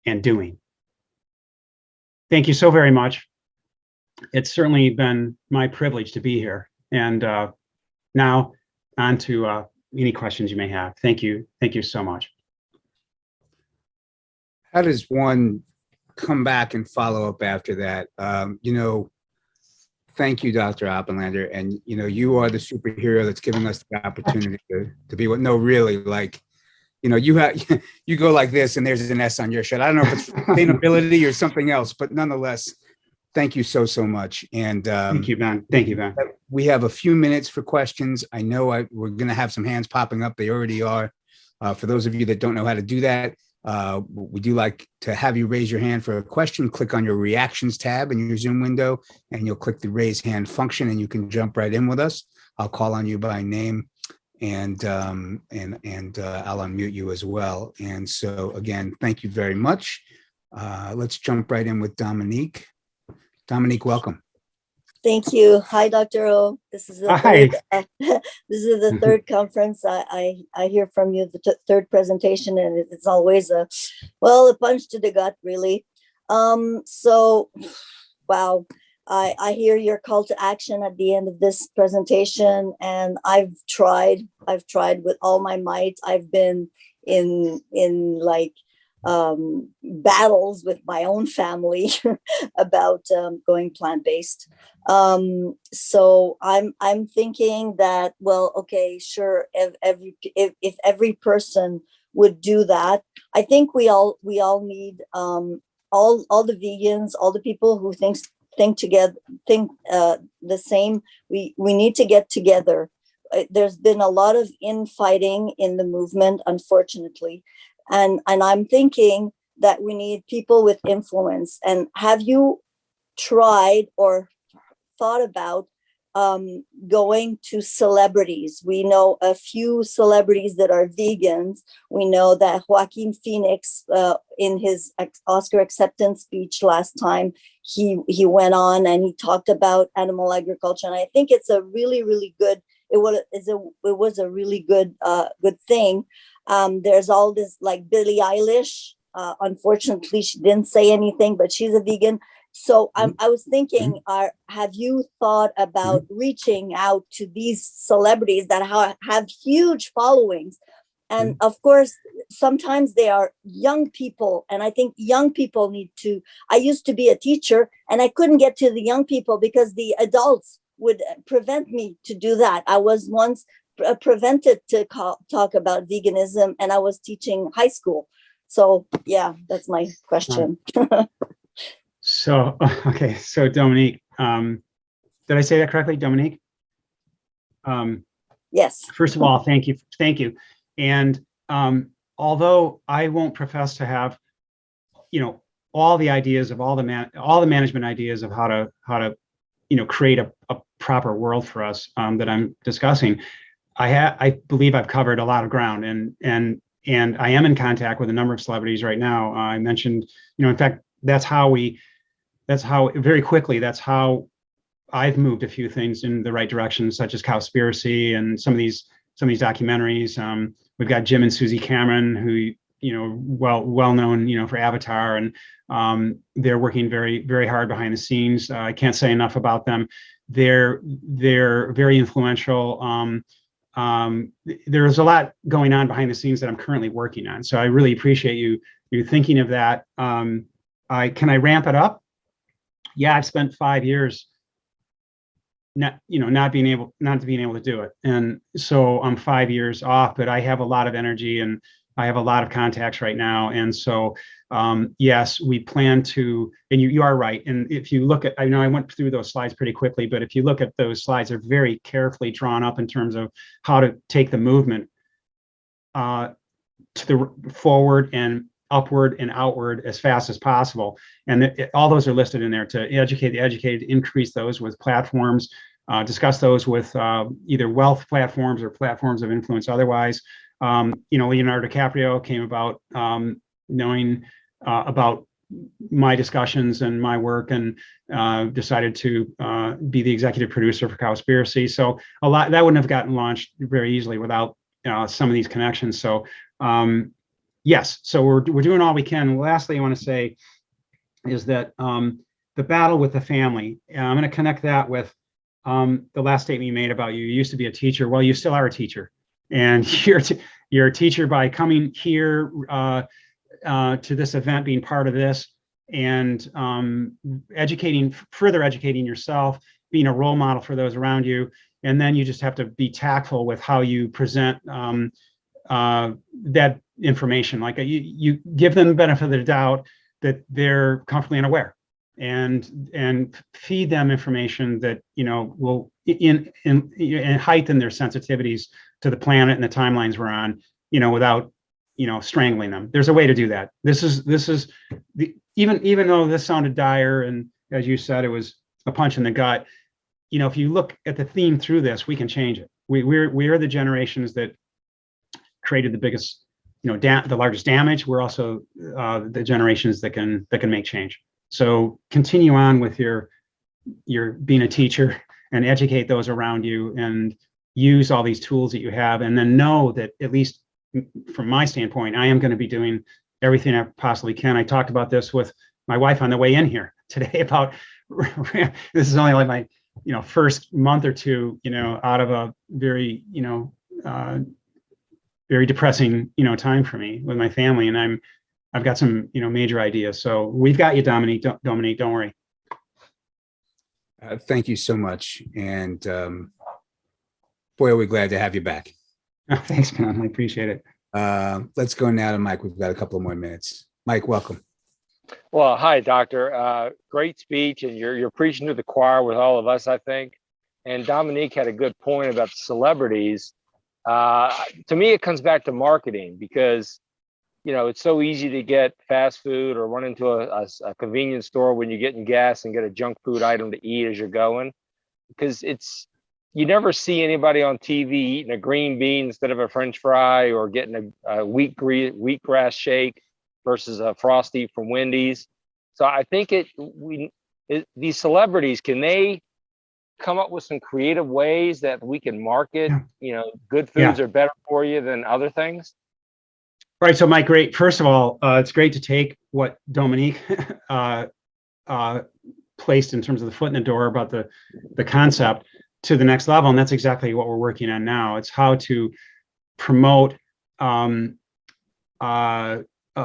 and doing. Thank you so very much. It's certainly been my privilege to be here. And now on to any questions you may have. Thank you. Thank you so much. How does one come back and follow up after that? Thank you, Dr. Oppenlander. And, you are the superhero that's giving us the opportunity to be what, no, really, like, you go like this and there's an S on your shirt. I don't know if it's sustainability or something else, but nonetheless, thank you so much. And thank you, Ben. Thank you, Ben. We have a few minutes for questions. I know we're going to have some hands popping up. They already are. For those of you that don't know how to do that, We do like to have you raise your hand for a question. Click on your reactions tab in your Zoom window, and you'll click the raise hand function, and you can jump right in with us. I'll call on you by name, and I'll unmute you as well. And so again, thank you very much. Let's jump right in with Dominique. Dominique, welcome. Thank you. Hi, Dr. O. This is the Hi. third, this is the third conference I hear from you, the third presentation, and it's always a punch to the gut, really. So, wow, I hear your call to action at the end of this presentation, and I've tried with all my might. I've been in like battles with my own family about going plant-based. So I'm thinking that, well, okay, sure, if every person would do that, I think we all need all the vegans, all the people who think the same. We need to get together. There's been a lot of infighting in the movement, unfortunately. And I'm thinking that we need people with influence. And have you tried or thought about going to celebrities? We know a few celebrities that are vegans. We know that Joaquin Phoenix, in his Oscar acceptance speech last time, he went on and he talked about animal agriculture. And I think it's a really, really good, it was a really good thing. There's all this, like Billie Eilish. Unfortunately, she didn't say anything, but she's a vegan. So I was thinking, have you thought about reaching out to these celebrities that have huge followings? And of course, sometimes they are young people. And I think young people need to, I used to be a teacher and I couldn't get to the young people because the adults would prevent me to do that. I was once prevented to talk about veganism, and I was teaching high school. So yeah, that's my question. So, okay. So Dominique, did I say that correctly, Dominique? Yes. First of all, thank you. Thank you. And although I won't profess to have, all the ideas of all the management ideas of how to, create a proper world for us that I'm discussing, I believe I've covered a lot of ground, and I am in contact with a number of celebrities right now. I mentioned, in fact, that's how very quickly, that's how I've moved a few things in the right direction, such as Cowspiracy and some of these documentaries. We've got Jim and Susie Cameron, who, well known, for Avatar, and they're working very, very hard behind the scenes. I can't say enough about them. They're very influential. There's a lot going on behind the scenes that I'm currently working on. So I really appreciate you thinking of that. Can I ramp it up? Yeah, I've spent 5 years not being able to do it. And so I'm 5 years off, but I have a lot of energy and I have a lot of contacts right now. And so, yes, we plan to, and you are right. And if you look at, I know I went through those slides pretty quickly, but if you look at those slides, they're very carefully drawn up in terms of how to take the movement to the forward and upward and outward as fast as possible. And all those are listed in there to educate the educated, increase those with platforms, discuss those with either wealth platforms or platforms of influence otherwise. Leonardo DiCaprio came about knowing about my discussions and my work, and decided to be the executive producer for Cowspiracy. So a lot that wouldn't have gotten launched very easily without some of these connections. So yes, so we're doing all we can. Lastly, I want to say is that the battle with the family. I'm going to connect that with the last statement you made about you used to be a teacher. Well, you still are a teacher, and you're a teacher by coming here to this event, being part of this, and further educating yourself, being a role model for those around you. And then you just have to be tactful with how you present that information. Like you give them the benefit of the doubt that they're comfortably unaware, and feed them information that will in heighten their sensitivities to the planet and the timelines we're on, without strangling them. There's a way to do that. This is even though this sounded dire, and as you said, it was a punch in the gut. If you look at the theme through this, we can change it. We are the generations that created the biggest, the largest damage. We're also the generations that can make change. So continue on with your being a teacher and educate those around you, and use all these tools that you have, and then know that, at least from my standpoint, I am going to be doing everything I possibly can. I talked about this with my wife on the way in here today about this is only like my first month or two out of a very very depressing time for me with my family, and I've got some major ideas. So we've got you, Dominique. Don't worry. Thank you so much, and boy, are we glad to have you back. Thanks, man. I appreciate it. Let's go now to Mike. We've got a couple of more minutes. Mike, welcome. Well, hi, Doctor. Great speech, and you're preaching to the choir with all of us, I think. And Dominique had a good point about celebrities. To me, it comes back to marketing, because it's so easy to get fast food or run into a convenience store when you're getting gas and get a junk food item to eat as you're going, because you never see anybody on TV eating a green bean instead of a French fry, or getting a wheatgrass shake versus a Frosty from Wendy's. So I think these celebrities, can they come up with some creative ways that we can market, good foods are better for you than other things? Right. So, Mike, great. First of all, it's great to take what Dominique placed in terms of the foot in the door about the concept to the next level. And that's exactly what we're working on now. It's how to promote a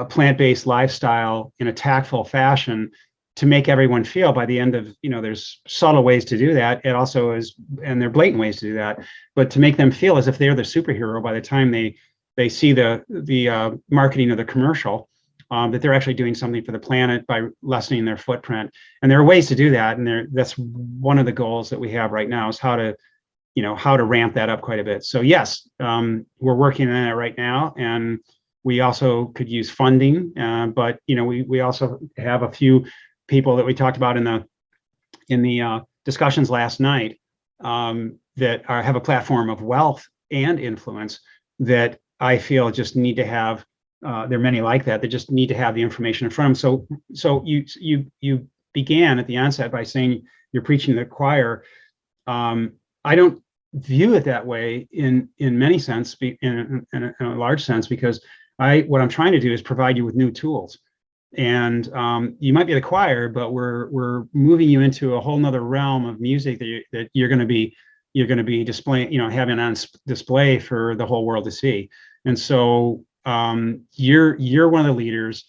plant-based lifestyle in a tactful fashion to make everyone feel, by the end of, there's subtle ways to do that. It also is, and there are blatant ways to do that, but to make them feel as if they're the superhero by the time they see the marketing of the commercial, that they're actually doing something for the planet by lessening their footprint. And there are ways to do that. And that's one of the goals that we have right now, is how to ramp that up quite a bit. So yes, we're working on it right now. And we also could use funding, but we also have a few people that we talked about in the discussions last night, that have a platform of wealth and influence that I feel just need to have. There are many like that just need to have the information in front of them. So you began at the onset by saying you're preaching to the choir. I don't view it that way in many sense, in a large sense, because what I'm trying to do is provide you with new tools. And you might be the choir, but we're moving you into a whole nother realm of music that you're going to be displaying, having on display for the whole world to see. And so you're one of the leaders,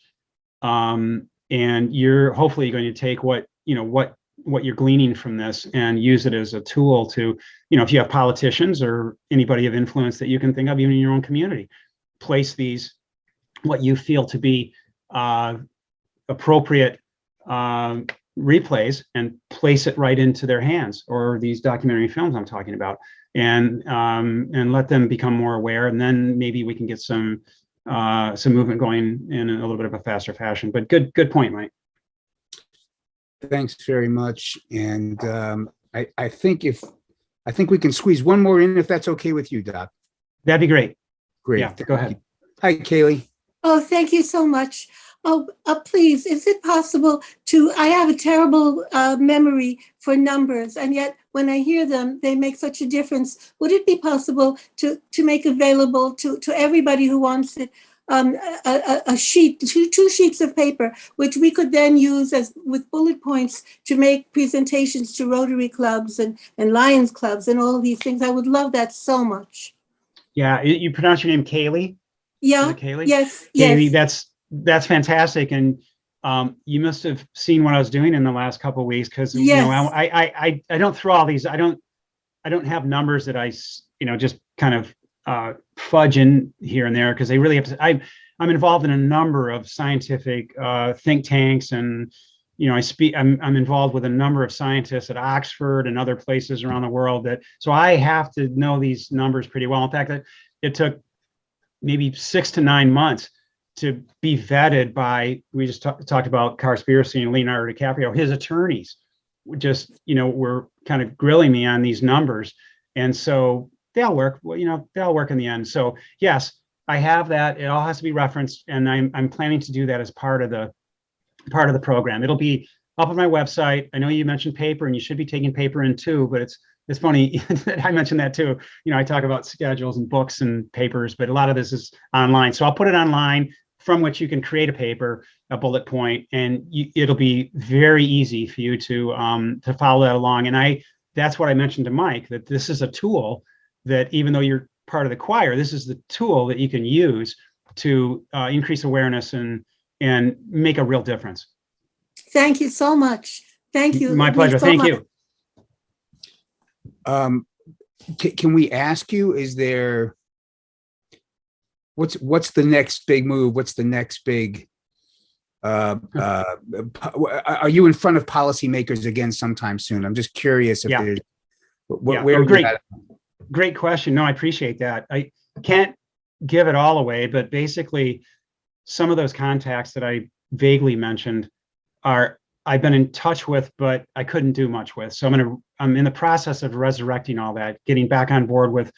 and you're hopefully going to take what you're gleaning from this and use it as a tool to, if you have politicians or anybody of influence that you can think of, even in your own community, place these, what you feel to be appropriate replays, and place it right into their hands, or these documentary films I'm talking about, and let them become more aware. And then maybe we can get some movement going in a little bit of a faster fashion. But good point, Mike. Thanks very much. And I think we can squeeze one more in, if that's okay with you, Doc. That'd be great. Great. Yeah, go ahead. Hi, Kaylee. Oh, thank you so much. Oh, please, is it possible I have a terrible memory for numbers, and yet when I hear them, they make such a difference. Would it be possible to make available to everybody who wants it, a sheet, two sheets of paper, which we could then use with bullet points to make presentations to Rotary clubs and Lions clubs and all these things? I would love that so much. Yeah, you pronounce your name Kaylee? Yeah. Kaylee? Yes. Kaylee, yes. That's fantastic. And you must have seen what I was doing in the last couple of weeks, because yes. I don't throw all these. I don't have numbers that I just kind of fudge in here and there, because they really have to. I'm involved in a number of scientific think tanks, and I'm involved with a number of scientists at Oxford and other places around the world, so I have to know these numbers pretty well. In fact, it took maybe 6 to 9 months to be vetted by, we just talked about Conspiracy and Leonardo DiCaprio, his attorneys just, were kind of grilling me on these numbers. And so they'll work, they'll work in the end. So yes, I have that. It all has to be referenced, and I'm planning to do that as part of the program. It'll be up on my website. I know you mentioned paper, and you should be taking paper in too, but it's funny that I mentioned that too. I talk about schedules and books and papers, but a lot of this is online. So I'll put it online, from which you can create a paper, a bullet point, and it'll be very easy for you to follow that along. And that's what I mentioned to Mike, that this is a tool that, even though you're part of the choir, this is the tool that you can use to increase awareness and make a real difference. Thank you so much. Thank you. My pleasure. Thank you. Can we ask you, is there, what's the next big move? What's the next big, are you in front of policymakers again sometime soon? I'm just curious if there's, where great question. No, I appreciate that. I can't give it all away, but basically some of those contacts that I vaguely mentioned I've been in touch with, but I couldn't do much with. So I'm in the process of resurrecting all that, getting back on board with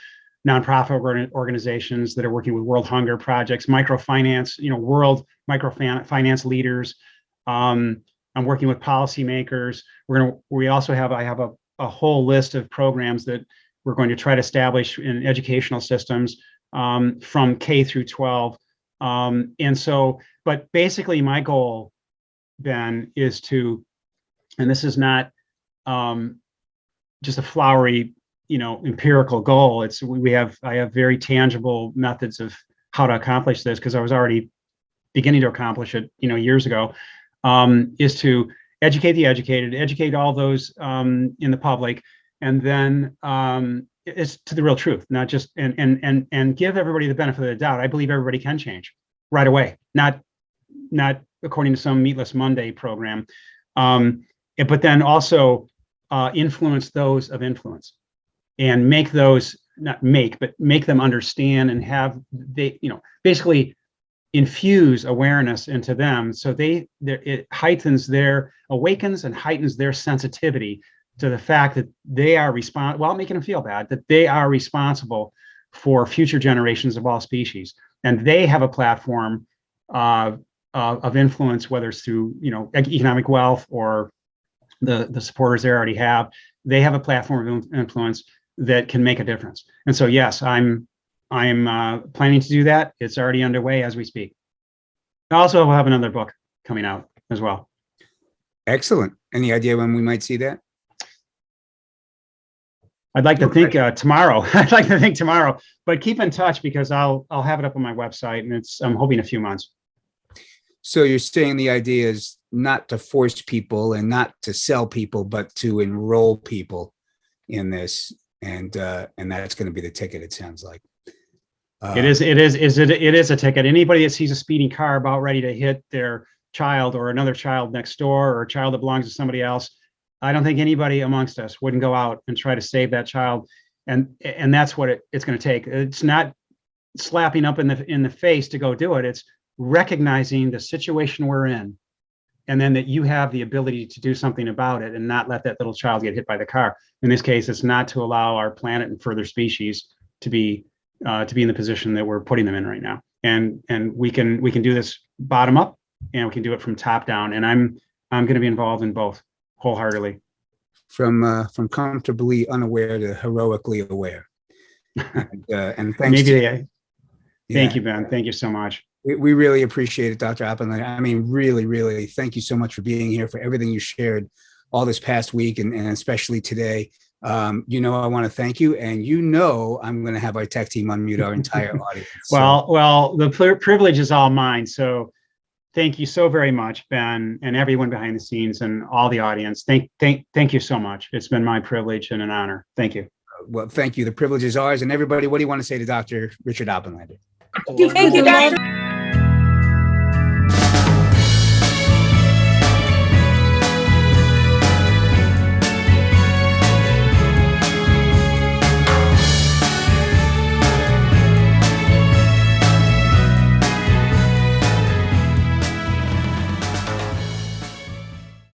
nonprofit organizations that are working with World Hunger projects, microfinance, world microfinance leaders. I'm working with policymakers. I have a whole list of programs that we're going to try to establish in educational systems from K through 12. But basically my goal, Ben, is to, and this is not just a flowery, empirical goal. I have very tangible methods of how to accomplish this, because I was already beginning to accomplish it, years ago, is to educate the educated, educate all those in the public, and then it's to the real truth, not just, and give everybody the benefit of the doubt. I believe everybody can change right away, not according to some Meatless Monday program, but then also influence those of influence, and make those, make them understand, and have basically infuse awareness into them, so it awakens and heightens their sensitivity to the fact that they are while making them feel bad, that they are responsible for future generations of all species, and they have a platform of influence, whether it's through economic wealth or the supporters they already have. They have a platform of influence that can make a difference. And so yes, I'm planning to do that. It's already underway as we speak. I also will have another book coming out as well. Excellent. Any idea when we might see that? I'd like to think tomorrow. I'd like to think tomorrow, but keep in touch, because I'll have it up on my website, and I'm hoping a few months. So you're saying the idea is not to force people and not to sell people, but to enroll people in this, and that's going to be the ticket, it sounds like. It is a ticket. Anybody that sees a speeding car about ready to hit their child or another child next door, or a child that belongs to somebody else, I don't think anybody amongst us wouldn't go out and try to save that child. And that's what it's going to take. It's not slapping up in the face to go do it. It's recognizing the situation we're in, and then that you have the ability to do something about it, and not let that little child get hit by the car. In this case, it's not to allow our planet and further species to be in the position that we're putting them in right now. And we can do this bottom up, and we can do it from top down. And I'm going to be involved in both wholeheartedly. From comfortably unaware to heroically aware. And thanks. Thank you, Ben. Thank you so much. We really appreciate it, Dr. Oppenlander. I mean, really, really, thank you so much for being here, for everything you shared all this past week, and especially today. I want to thank you, and I'm going to have our tech team unmute our entire audience. Well, the privilege is all mine. So thank you so very much, Ben, and everyone behind the scenes, and all the audience. Thank you so much. It's been my privilege and an honor. Thank you. Well, thank you. The privilege is ours. And everybody, what do you want to say to Dr. Richard Oppenlander? Thank you, Dr.